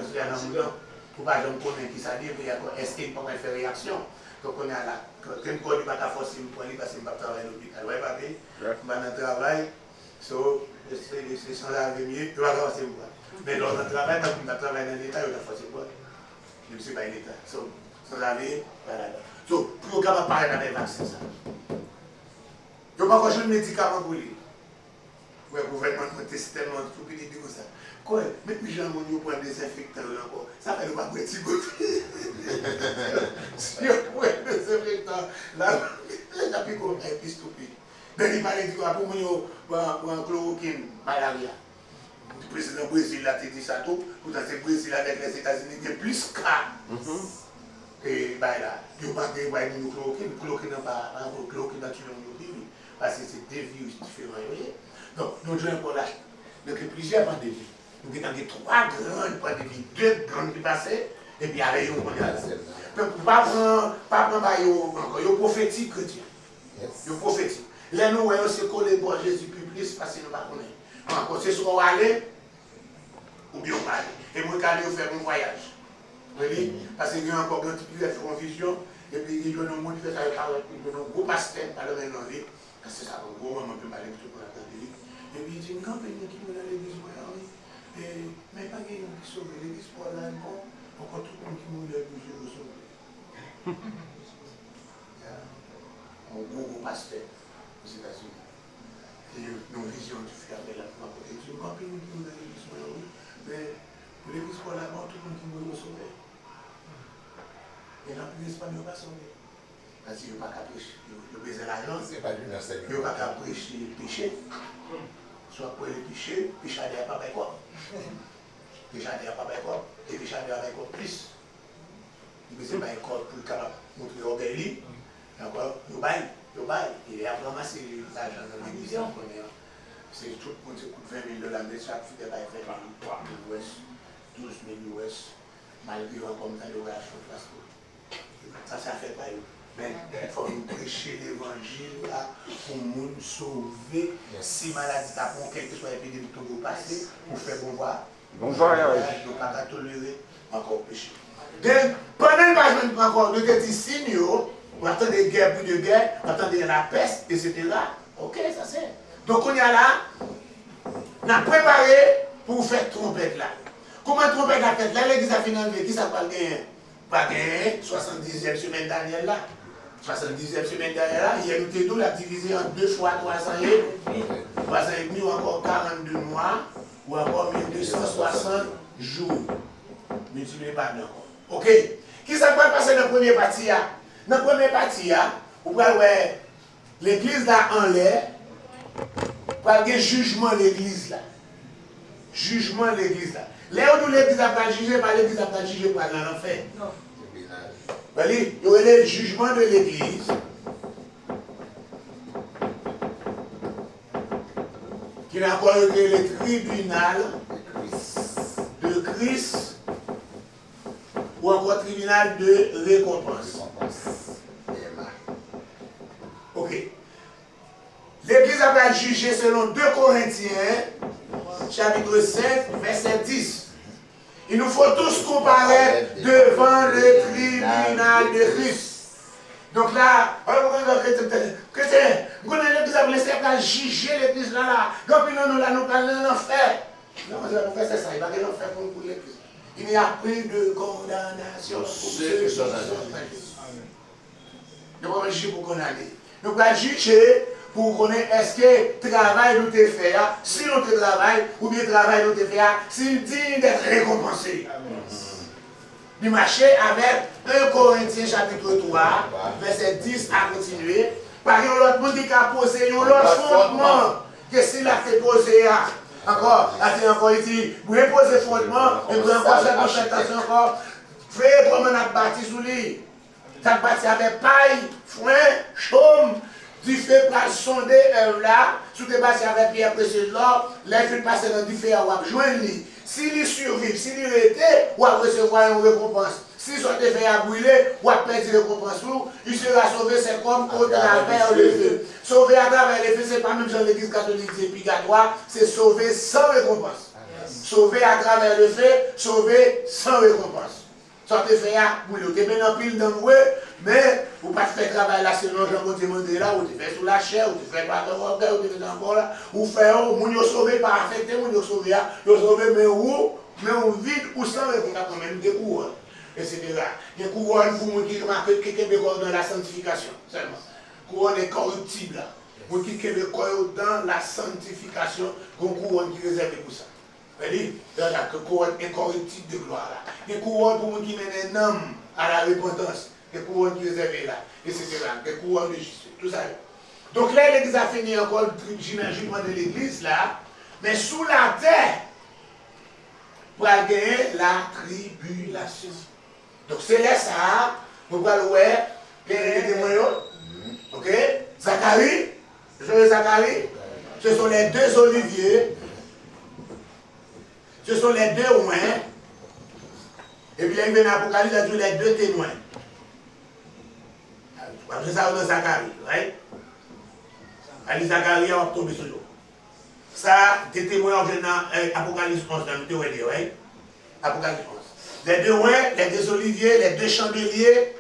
monde. Pour pas jamais connaître qui ça dit, est-ce qu'il peut faire réaction? Donc on est là. Quand on dit pas ta force, il me prend parce qu'il ne va pas travailler à l'hôpital. Ouais, papi, je vais dans le travail, c'est sans laver mieux, je vais avancer moi. Mais dans le travail, quand on travaille dans l'État, il va forcer quoi? Je ne suis pas l'État. Sans laver, voilà. Donc, pour qu'on ne parle avec le vaccin, ça. Je ne vais pas manger le médicament pour lui. Le gouvernement a testé tellement de tout, puis il dit comme ça. Quoi, même si j'ai un monde pour un désinfectant encore, ça fait pas petit côté. Si on prend un désinfectant, là, il a plus comme un plus stupide. Mais il m'a dit pour un chloroquine, malaria. Le président Brésil a dit ça tout, pourtant c'est Brésil avec les États-Unis qui est plus cas. Et là, il n'y a pas de chloroquine, chloroquine n'a tué un virus, parce que c'est des virus différents. Donc, nous avons pour là, donc plusieurs pandémies. Nous avons 3 grandes pandémies, 2 grandes qui passent, et puis avec nous, on est là. Donc, pas prendre encore, prophétique chrétien. Ils prophétique. Là, nous, on se coller pour Jésus plus parce que nous ne connaissons pas. Encore, c'est soit on va aller, ou bien on va aller. Et moi, quand je faire mon voyage. Parce qu'il y a encore un petit peu de confusion, et puis il y a un monde qui fait ça, il y a un gros pasteur, par le même nom, parce que ça va un gros moment, peut parler de tout le monde. Et puis il dit, quand il y a qui va dans l'église, mais pas qu'il y ait qui sauve l'église pour aller encore tout le monde qui mourut l'église, je veux sauver. Un gros pasteur aux États-Unis. Et une vision du frère de la foi. Et il dit, quand il y a qui mourut dans l'église, mais pour l'église pour aller tout le monde qui mourut sauver. Et là, l'église pas mieux pas sauver. Parce qu'il n'y a pas qu'à prêcher. Il y a besoin de l'argent. Il n'y a pas qu'à prêcher le péché. Soit pour le péché, péché à pas avec quoi. Péché à pas avec quoi. Et péché à avec quoi plus. Il ne pas encore pour le capable montrer l'orgueil. Encore, il baille. Il a ramassé l'argent dans l'église. C'est tout le monde qui coûte $20 000, mais chaque fois, il va faire 3 000 US, 12 000 US, malgré un comme ça, il va acheter. Ça fait pas. Mais il faut nous prêcher l'évangile pour nous sauver. Si maladie t'apprend, quel que soit l'épidémie qui va passer, pour faire bon voir. Bon voyage. Nous ne pouvons pas tolérer encore péché. Pendant le passage encore, nous avons dit signes, on attend des guerres, plus de guerres, on attend la peste, etc. Ok, ça c'est. Donc on est là, on a préparé pour faire trompette là. Comment trompette la tête là, l'église a fini qui ça va gagner? Pas gagner, 70e semaine dernière là. 70e semaine dernière là, il y a une tête la divisé en 2 fois 300 et demi. 300 et demi ou encore 42 mois, ou encore 1260 jours. Multiplié par 2 encore. Ok. Qui ça va passer dans la première partie? Dans la première partie, vous voyez l'église là en l'air, vous voyez jugement l'église là. Jugement l'église là. Là où l'église n'a pas jugé, pas l'église n'a pas jugé pour aller en enfer. Non. Il y aurait le jugement de l'église. Qui n'a encore été le tribunal de Christ ou encore tribunal de récompense. Ok. L'église a pas jugé selon 2 Corinthiens, chapitre 5, verset 10. Il nous faut tous comparer devant le tribunal de Christ. Donc là, chrétien, vous connaissez l'église a laissé à juger l'église là. Donc nous là, nous parlons de l'enfer. Non, l'enfer c'est ça, il va y avoir l'enfer pour l'église. Il n'y a plus de condamnation pour ceux qui sont en Christ. Nous ne pouvons pas juger pour condamner. Nous pouvons juger pour connaître est-ce que travail nous te fait, si nous te travail, ou bien travail nous te fait, s'il dit d'être récompensé. Nous marchons avec 1 Corinthiens chapitre 3, verset 10 à continuer. Par exemple, l'autre monde qui a posé l'autre fondement que s'il a fait poser. Encore, il dit, vous pouvez poser fondement, et vous encore faire attention encore, faites comme on a bâti sous lui. Ça passe avec paille, foin, chaume, du feu pour sonder là, sous des basses avec pierre précieuse là, les feux passent dans du feu à joindre lui. S'il survit, s'il était, ou à recevoir une récompense. Si son fait à brûler, ou à perdre une récompense, il sera sauvé, c'est comme au travers le feu. Sauvé à travers le feu, ce n'est pas même dans l'église catholique épigatoire, c'est sauvé sans récompense. Sauvé à travers le feu, sauvé sans récompense. Ça te fait à brûler. Tu es bien en pile dans le mais vous ne pouvez pas faire travail là selon Jean-Claude demandé là, ou tu fais sous la chair, ou tu fais par ton orgueil, ou tu fais encore là, ou fait, ou vous sauvé par affecté, vous sauvé, vous sauvé, mais où, mais on vide, ou sans récompense, quand même des couronnes, etc. Des couronnes pour vous qui remarquent que dans la sanctification, seulement. Couronne est corruptible là. Vous qui dans la sanctification, qu'on couronne qui réserve pour ça. C'est-à-dire, que couronne incorruptible de gloire là. Des couronnes pour qui mènent un homme à la repentance. Des couronnes qui réservent là, etc. Des couronnes de justice, tout ça. Donc là, l'église a fini encore le jugement de l'église là, mais sous la terre, pour gagner la tribulation. Donc c'est là ça, vous voyez, ouais, les témoins, ok? Zacharie, ce sont les deux oliviers. Ce sont les deux oins. Et puis là, il vient dans l'Apocalypse, il a dit les deux témoins. C'est ça dans Zacharie, right? Ali Zacharie, on va tomber sur l'eau. Ça, des témoins en venant Apocalypse 11, dans le théorie, right? Apocalypse 11. Les deux oins, les deux oliviers, les deux chandeliers.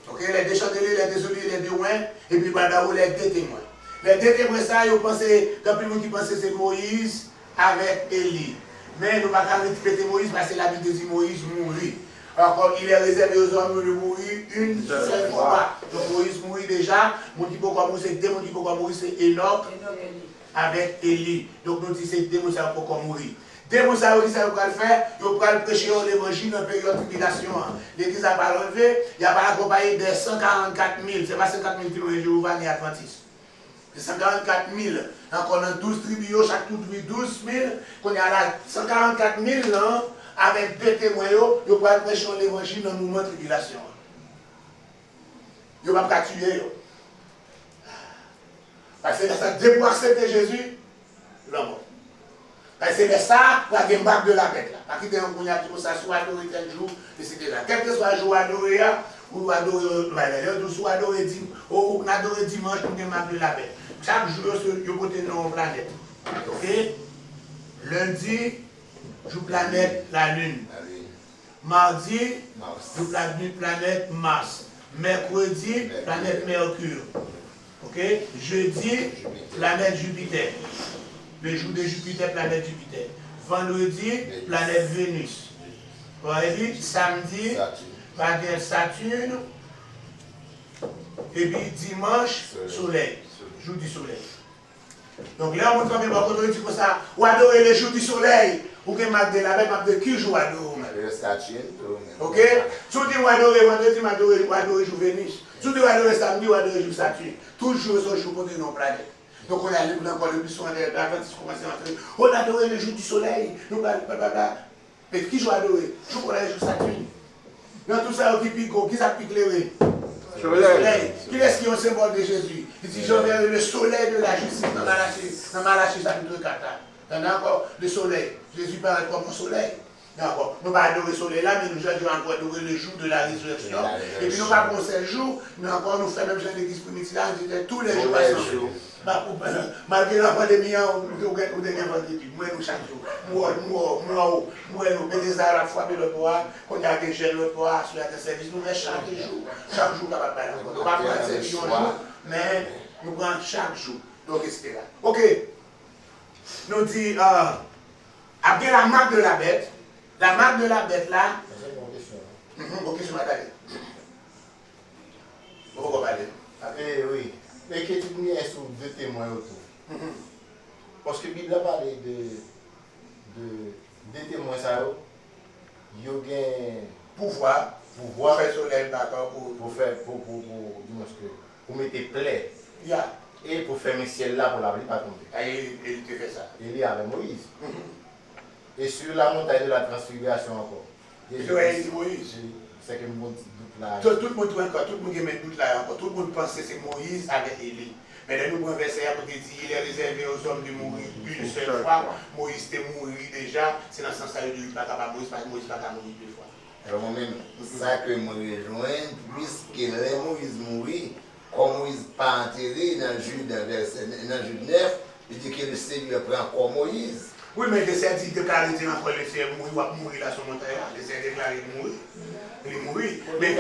Ok, les deux chandeliers, les deux oliviers, les deux oins. Et puis, là-haut, les deux témoins. Les deux témoins, ça, ils pensaient, quand le monde qui pensait c'est Moïse avec Élie. Mais nous ne pouvons pas répéter Moïse parce que la Bible dit Moïse mourit. Alors, il est réservé aux hommes de mourir une seule fois. Donc Moïse mourit déjà. Mon qui peut mourir, c'est deux. Mon qui peut mourir, c'est Enoch avec Élie. Donc nous disons c'est deux qui peuvent mourir. Deux qui peuvent faire, ils peuvent prêcher l'évangile en période de tribulation. L'église n'a pas levé, il n'y a pas accompagné des 144 000. Ce n'est pas 54 000 qui ont Jéhovah ni Adventiste. C'est 144 000. Encore dans 12 tribus, chaque tribu 12 000. Qu'on y a là 144 000 là, avec deux témoins, ils peuvent prêcher l'évangile dans le moment de tribulation. Ils ne peuvent pas tuer. Parce que ça dépoissé de Jésus, l'homme. Parce que c'est ça, la marque de la bête. Parce que on a dit que ça soit adoré tel jour, etc. Quel que soit le jour adoré, ou adoré, ou adoré dimanche, pour une marque de la bête. Chaque jour, il y a une planète. Ok? Lundi, joue planète la Lune. Mardi, joue planète Mars. Mercredi, planète Mercure. Ok? Jeudi, planète Jupiter. Le jour de Jupiter, planète Jupiter. Vendredi, planète Vénus. Samedi, planète Saturne. Et puis dimanche, Soleil. Jour du Soleil. Donc là, on va dire comme ça, ou adorer le jour du Soleil. Ou que marque de la bête, marque de qui joue adorer? Ok? Si tu dis ou adorer vendredi, ou adorer jour Vénus. Si tu dis ou adorer samedi, ou adorer jour Saturne. Toujours ce jour pour nos planètes. Donc on a encore le buisson de l'Adventiste commence à entrer. On adore le jour du soleil. Mais qui joue adorer? Joue pour le jour Saturne. Dans tout ça, qui pique, qui ça pique les soleil. Qui est-ce qui est au symbole de Jésus? Il dit, je verrai le soleil de la justice dans Malachie chapitre 4. Il y a encore le soleil. Jésus parle comme un soleil. D'accord. Nous ne pas adorer le soleil là, mais nous allons encore adorer le jour de la résurrection. Et puis nous ne pas pour 7 jours, nous encore nous faisons même genre d'église primitive là, tous les jours ensemble. Malgré la pandémie, nous avons des vendredis. Moi, nous chaque jour. Moi, nous mettons des arabes frapper le bois, qu'on a des jeunes le bois, sur la service, nous mettons chaque jour capable de nous ne pas prendre 7 jours, mais nous prenons chaque jour. Donc, etc. Ok. Nous dit, après la marque de la bête, là. Ok, je m'attendais. Pourquoi parler? Oui. Mais que tu me sur deux témoins autour. Parce que la Bible a parlé de deux témoins, ils ont pouvoir faire soleil d'accord pour mettre plaie. Et pour faire un ciel là pour la pluie pas tomber. Il te fait ça. Il est avec Moïse. Et sur la montagne de la transfiguration encore. Moïse. c'est que mon doute là. Tout le monde encore, tout le monde qui met doute là encore, tout le monde pense que c'est Moïse avec Élie. Mais dans le nouveau verset, à côté dit, il est réservé aux hommes de mourir une seule fois. Moïse était mort déjà, c'est dans ce sens-là qu'il n'est pas capable de mourir, parce que Moïse n'est pas capable de mourir deux fois. Alors moi-même, ça que je rejoins, puisque les Moïse mourit, comme Moïse pas enterré dans Jude 9, il dit que le Seigneur prend encore Moïse. Oui, mais il s'est dit déclaré encore le Seigneur mourir là sur le montagne, le Seigneur déclaré mourir. Il mourit. Mais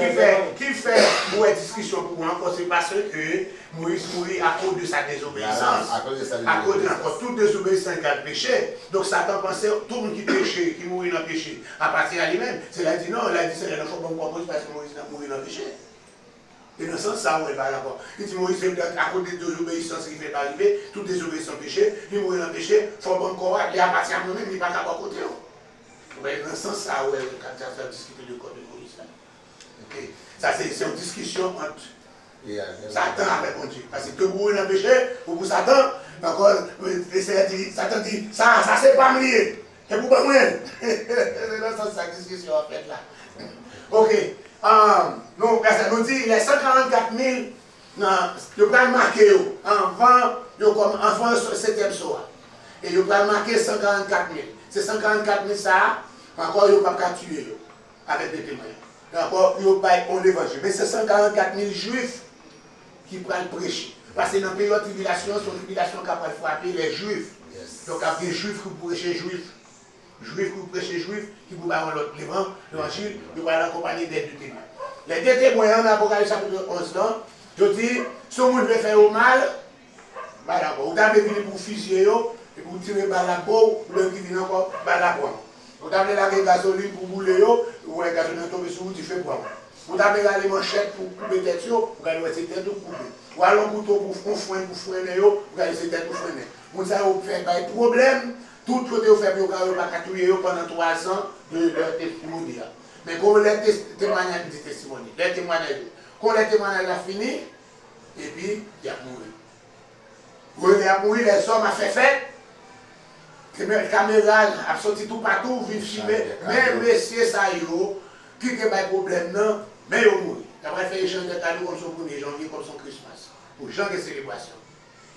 qui fait pour une discussion pour moi encore, c'est parce que Moïse mourit à cause de sa désobéissance. À cause de sa À cause de encore toute désobéissance qui a péché. Donc Satan pensait tout le monde qui péché, qui mourit dans le péché, à partir à lui-même. C'est là dit non, il a dit c'est la fois qu'on compose parce que Moïse n'a mouru dans le péché. Et dans ce sens, ça, on est pas d'accord. Il dit Moïse, à cause de désobéissance qui ne fait pas arriver, toute désobéissance péché, il mourit dans le péché, il faut bon corps, il appartient à nous-mêmes, il n'est pas capable de côté. Mais dans ce sens, ça, ouais, quand tu as discuté du corps de Moïse. Ok. Ça, c'est une discussion entre Satan avec mon Dieu. Parce que tu mourir dans le péché, ou pour Satan, encore, Satan dit, ça c'est pas lié. C'est pour pas moi. C'est dans ce sens, la discussion en fait là. Ok. Nous dit les 144 000, ils peuvent marquer avant le 7e soir. Et ils peuvent marquer 144 000. C'est 144 000 ça, encore ils ne peuvent pas tuer avec des témoins. Encore ils ne peuvent pas on l'évangile. Mais c'est 144 000 juifs qui prennent prêcher. Parce que dans la période de tribulation, c'est une tribulation qui va frapper les juifs. Donc il y a des juifs qui prêchent juifs. Juifs qui prêchent juifs, qui vous parlent l'évangile, qui vont l'accompagner des deux témoins. Les deux témoins en Apocalypse chapitre 11, je dis, si vous voulez faire au mal, vous avez venu pour fusiller, et pour tirer par la peau, vous avez venu encore par la pointe. Vous avez la gasoline pour bouler, ou la gasoline tombe sur vous, tu fais quoi. Vous avez les manchettes pour couper tête, vous avez ces têtes pour couper. Ou alors un couteau pour freiner, vous avez ces têtes pour freiner. Vous avez fait des problèmes. Tout côté au fait, vous n'avez pas tuer pendant 3 ans de leur testimony. Mais quand les témoignages du testimony, les témoignages, quand les témoignages ont fini, et puis il a mouru. Vous avez mouru, les hommes ont fait fête, les caméras ont sorti tout partout, vivent filmer, même messieurs ça y est, qui a des problèmes, mais ils ont mouru. Après, faire échange de cadeaux comme son 1er janvier, comme son Christmas, pour gens de célébration.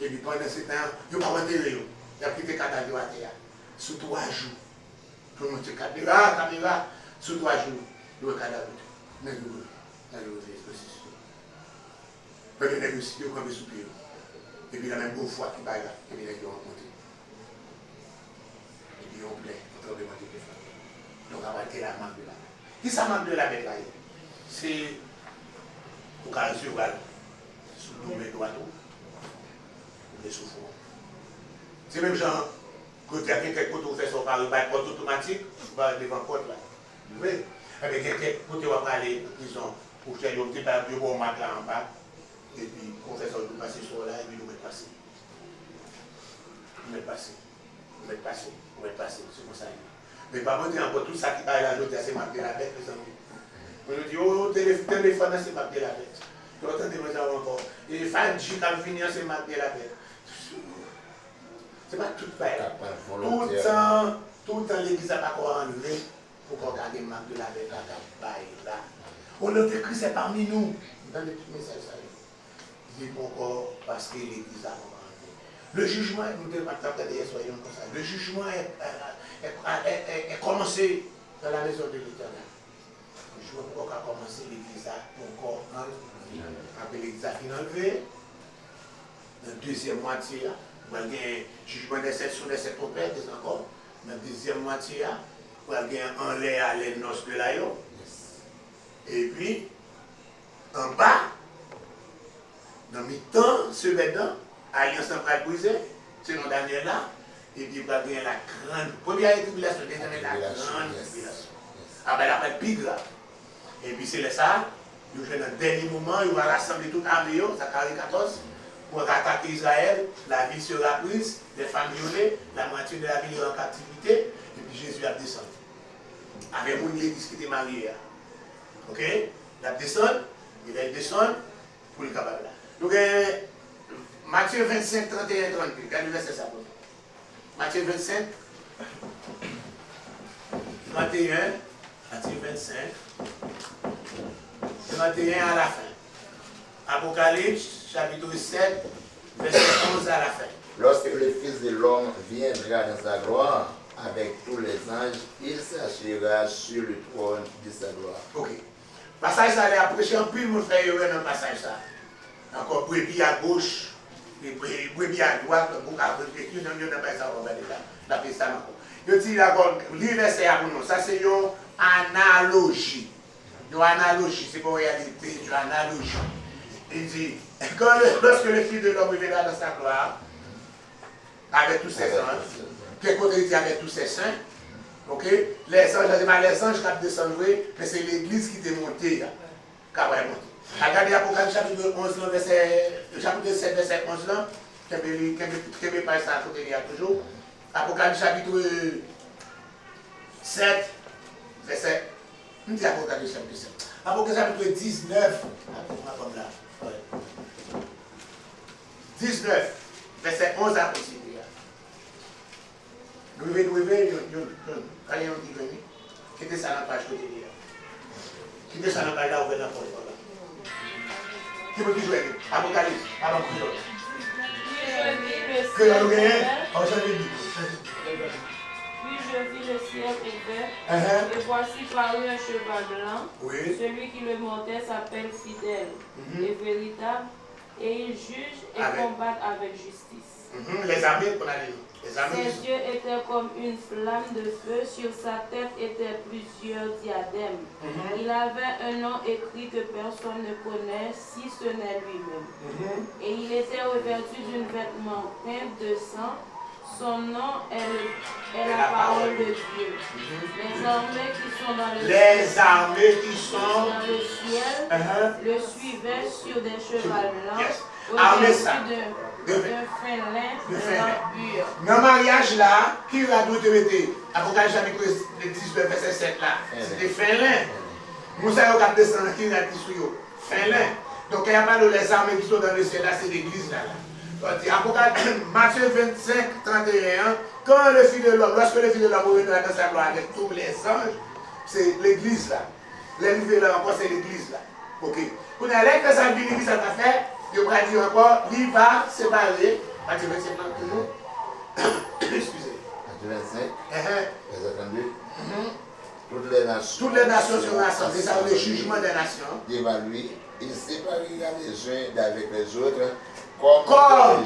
Et puis pendant ce temps, ils n'ont pas enterré. Il a quitté le cadavre à terre. Sous 3 jours. Tout le monde se caméra, sous 3 jours, le cadavre. Mais nous, l'exposition. Parce que les négociés, ils ont comme sous pied. Et puis la même bonne foi qui baille là, et puis les gens ont monté. Et puis ils ont plein, ils ont demandé des femmes. Donc, on va être la marque de la bête. Qui ça marque de la bête là? C'est pour qu'elle se voit sous le domaine droit, les souffrants. C'est même genre, quand il y a quelqu'un qui fait son pari, il va être porte automatique, il va devant porte là. Vous voyez? Avec quelqu'un qui va aller en prison pour faire un petit peu de mat là en bas, et puis le professeur va passer sur là, et puis il va passer. Il va passer. C'est comme ça. Mais par contre, il y a encore tout ça qui va là, c'est marqué la bête, les amis. On nous dit, oh, téléphone, c'est marqué la bête. Tu entends des gens encore. Et 5G qui va venir, c'est marqué la bête. C'est pas tout pareil. Tout le temps, l'église n'a pas encore enlevé pour qu'on garde les marques de la bête là. On a écrit, c'est parmi nous. Dans les petits messages, ça y est. Il dit encore parce que l'église a encore enlevé. Le jugement, nous devons soyons comme ça. Le jugement est commencé dans la maison de l'Éternel. Le jugement a commencé, l'église a encore enlevé. Après l'église a fini enlevé. La deuxième moitié, il y a un jugement des 7 sur les 7 trompettes, encore. Dans la deuxième moitié, il y a un lait à les noces de l'aïeul. Et puis, en bas, dans le temps, ce bêtement, Alliance centrale brisée, selon Daniel là, et puis il y a la grande, première tribulation, deuxième la grande tribulation. Après, la paix plus grave. Et puis c'est ça, il fait dans le dernier moment, il va rassembler toute l'armée, Zacharie 14, pour attaquer Israël, la ville sera prise, les femmes violées, la moitié de la ville est en captivité, et puis Jésus a descendu. Avec mon église qui était mariée. Ok? Il a descendu, pour le capable là. Donc, Matthieu 25, 31, 32. Regardez le verset ça. Matthieu 25, 31, Matthieu 25, 31 à la fin. Apocalypse, chapitre 7, verset 11 à la fin. Lorsque le Fils de l'homme viendra dans sa gloire, avec tous les anges, il s'assiera sur le trône de sa gloire. Ok. Passage ça, il a prêché un peu, mon frère, dans le passage ça. Encore brebis à gauche, et brebis à droite, beaucoup à gauche, et nous n'avons pas ça, on va dire là. La paix ça encore. Je dis d'accord, l'université à nous, ça c'est une analogie. Une analogie, c'est pas une réalité, une analogie. Il dit, lorsque le Fils de l'homme reviendra dans sa gloire, avec tous ses anges, quelque côté il dit avec tous ses saints, ok? Les anges, les anges qui descendent, mais c'est l'église qui est montée, qui va monter. Regardez Apocalypse chapitre 11, chapitre 7, verset 11, là, qui est pas ça à côté, il y a toujours. Apocalypse chapitre 7, verset. On dit Apocalypse chapitre 7. Apocalypse chapitre 19. Comme là. Ouais. 19, verset 11 à continuer. Nous devons aller en Tivoni. Quittez ça dans la page côté là. Quittez ça dans la page là, ouvert dans la porte. Qui peut jouer? Apocalypse, avant Créole. Créole, Puis je vis le ciel ouvert, et voici parut un cheval blanc. Oui. Celui qui le montait s'appelle fidèle et véritable, et il juge et combat avec justice. Les armées qu'on a dit. Ses yeux étaient comme une flamme de feu, sur sa tête étaient plusieurs diadèmes. Il avait un nom écrit que personne ne connaît, si ce n'est lui-même. Et il était revêtu d'un vêtement teint de sang. Son nom est la parole de Dieu. Les armées qui sont dans le ciel le suivaient sur des chevaux blancs, revêtus d'un fin lin blanc pur. Dans le mariage là, qui a dû te mettre? Apocalypse chapitre 19, verset 7 là. C'était fin lin. Moussa yo cap descendre, qui a dit sur eux? Fin lin. Donc il n'y a pas de les armées qui sont dans le ciel là, c'est l'église là. Apocalypse, Matthieu 25, 31, quand le Fils de l'homme, lorsque le Fils de l'homme reviendra dans sa gloire avec tous les anges, c'est l'église là. L'église là encore, c'est l'église là. Ok. Pour nous aller, quand ça vient, ça va faire, il va dire encore, il va séparer, Matthieu 25, toujours. Excusez. Matthieu 25, verset 32. Toutes les nations seront rassemblées, ça va le jugement des nations. Devant lui, il séparera les uns d'avec les autres, comme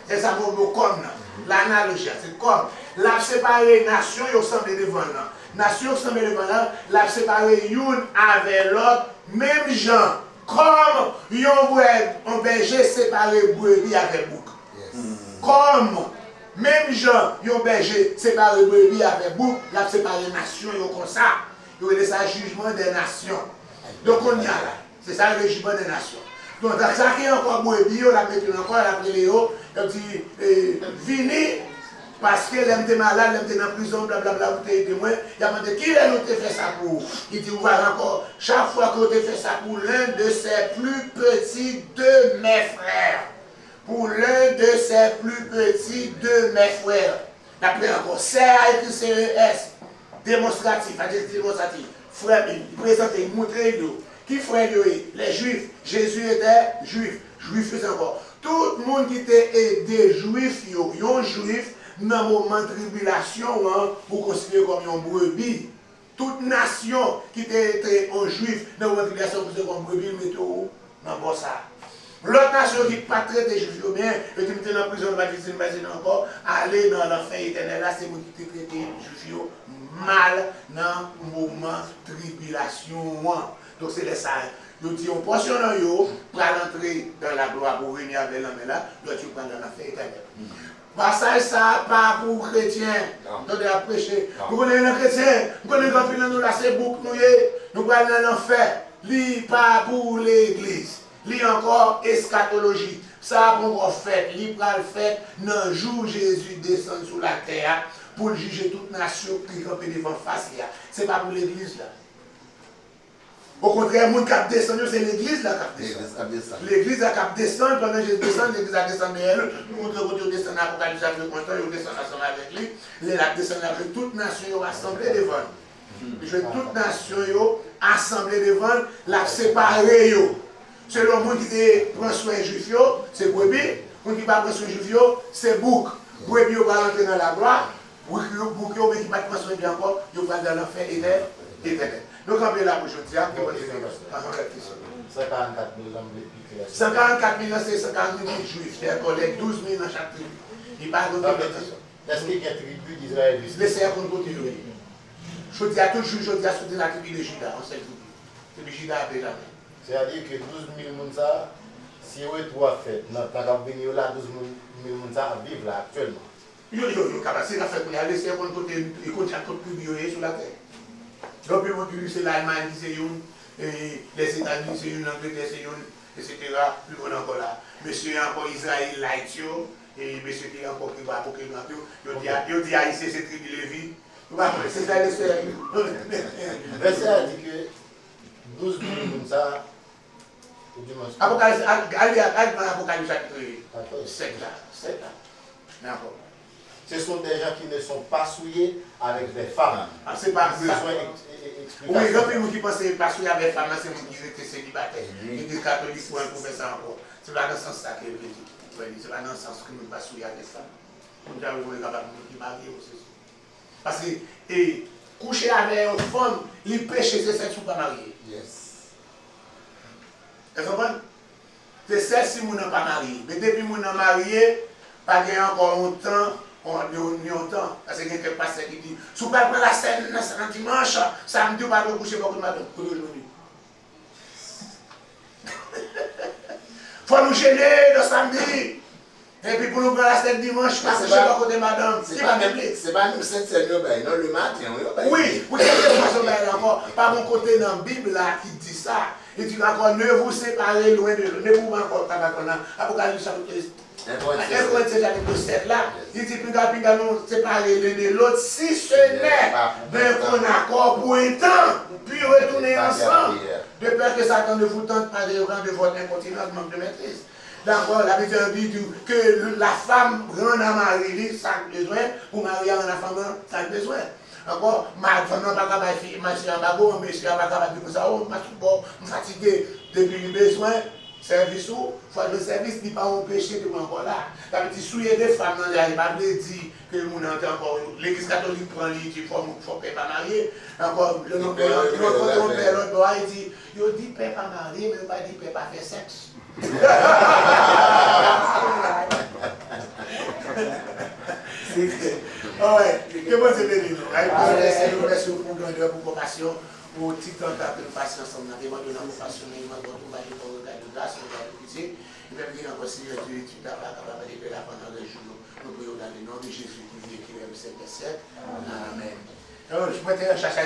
c'est ça pour nous comme l'analogie, c'est comme la séparée nation, ils sont devant là. Nation sont devant là, la séparée une avec l'autre, même gens, comme ils ont berger séparé brebis avec bouc. Comme même gens, ils ont berger séparé brebis avec bouc, la séparée nation, ils ont comme ça. Ils ont laissé le jugement des nations. Donc on y a là, c'est ça le jugement des nations. Donc, ça qui est encore brebis, on l'a mis encore, on l'a pris Léo, il dit, venez, parce que l'homme était malade, l'homme était en prison, blablabla, vous êtes témoin, il a demandé qui est l'autre fait ça pour? Il dit, vous voyez encore, chaque fois que vous avez fait ça pour l'un de ses plus petits de mes frères. Pour l'un de ses plus petits de mes frères. D'après encore, CAS, démonstratif, adjectif démonstratif, frère, il présente, il montre, qui frère les juifs, Jésus était juif, juif c'est encore. Tout le monde qui était aidé juif, yon juif, dans le moment de tribulation, pour considérer comme un brebis. Toute nation qui était un juif, dans le moment de tribulation, pour considérer comme brebis, mettez où? Dans ça. L'autre nation qui n'est pas traité juif bien, et qui était dans la prison, encore, aller dans l'enfer éternel, là, c'est vous qui traité juif mal dans le moment de tribulation. Donc c'est les sages. Nous disons, portion dans eux, pour entrer dans la gloire, pour venir avec l'homme là, doit tu prendre dans l'enfer éternel. Passage ça, pas pour chrétiens. Nous devons prêcher. Vous connaissez les chrétiens, vous connaissez les gens nous là, c'est beaucoup, nous allons dans l'enfer. Li pas pour l'église. Li encore eschatologie. Ça pour fait, li pral fait dans le jour où Jésus descend sur la terre pour juger toute nation qui est devant face. Ce n'est pas pour l'église là. Au contraire, le monde qui a descendu, c'est l'église là qui a descendu. L'église a descendu, pendant que Jésus descend, l'église a descendu elle. Nous montrons que Dieu descend à l'Apocalypse chapitre 1, il descend ensemble avec lui. Il a descendu avec toute nation rassemblée devant. Je toute nation assemblée devant, la séparer yo. Selon le monde qui prend soin juif, c'est brebis. Le monde qui va prendre soin juif, c'est bouc. Brebis va rentrer dans la gloire. Bouc qui va prendre soin bien encore, il va dans l'enfer éternel. Donc on est là aujourd'hui. 144 000 hommes depuis que 144 000, c'est 140 000 juifs. Il y a 12 000 dans chaque tribu. Il parle de est-ce qu'il y a une tribu d'Israël ici? laissez un compte côté. Je dis à toujours, je dis à sauter la tribu de Juda, on sait tout. Tribu de Juda déjà. C'est-à-dire que 12 000 personnes, si vous êtes trois fêtes, dans le venir là, 12 000 personnes vivent là actuellement. Yo, capacité à faire pour y laisser un compte côté, il compte chaque tribu sur la terre. Donc, c'est l'Allemagne, c'est une, les États-Unis, c'est une, l'Angleterre, c'est une, etc. Plus on encore là. Monsieur encore Israël, Laïtio, et monsieur qui est encore qui va pour qu'il il dit Haïtien, c'est tribu Lévi. C'est ça l'histoire. Le verset a dit que 12 000 personnes, ou du moins. Apocalypse, allez dans l'Apocalypse chapitre 7 là. Mais encore. Ce sont des gens qui ne sont pas souillés avec des femmes. Ah, c'est pas besoin ça. d'explication. Oui, il y a des gens qui pensent pas souillés avec des femmes, c'est des gens qui étaient célibataires. Et des catholiques pour un ça encore. C'est pas dans ce sens là que je dis. C'est pas dans le sens que nous ne pas souillés avec des femmes. Nous avons capable de marier aussi. Parce que coucher avec une femme, il péché, c'est celle qui ne sont pas mariés. Yes. Vous comprenez? C'est celle si nous n'avons pas marié. Mais depuis que nous sommes mariés, pas encore longtemps, on a temps. Parce que quelqu'un passe qui dit, si vous ne prenez pas la scène le dimanche, samedi, vous ne pouvez pas coucher beaucoup de matin pour aujourd'hui. Il faut nous gêner le samedi. Et puis pour nous prendre la scène dimanche, pas coucher beaucoup de madame. C'est pas même cette scène, non, le matin. Oui, c'est quelque chose encore. Par mon côté dans la Bible là, qui dit ça. Il dit encore, ne vous séparez loin de l'autre. Ne vous encore pas dans Apocalypse chapitre 7 là. Il dit, pinga nous séparer l'un de l'autre, si ce n'est d'un bon accord pour un temps, puis retourner ensemble. De peur que Satan ne vous tente par les rangs de votre incontinence, manque de maîtrise. D'accord, la Bible dit que la femme rend à marier sans besoin, pour marier à la femme sans besoin. Encore, ma femme n'a pas capable de faire, ma soeur n'a pas capable de faire ça, je suis fatigué depuis le besoin, service ou, le service n'est pas un péché de encore là. Ça veut dire, souiller des femmes dans la Bible dit que le monde entend encore, l'église catholique prend l'idée qu'il faut pas marier. Encore, le nom de l'autre doigt, il dit, il dit père pas marier, mais il pas dit père pas faire sexe. Ouais, que bon c'est béni. Merci pour grandeur, pour compassion, pour petit temps que nous passions ensemble. Nous demandons la compassion, nous demandons pour regard de grâce, pour regard de pitié. Et même bien encore, si tu n'as pas capable de faire pendant les jours, nous prions dans le nom de Jésus qui vit et qui règne au siècle des siècles. Amen. Alors, je vais te chercher.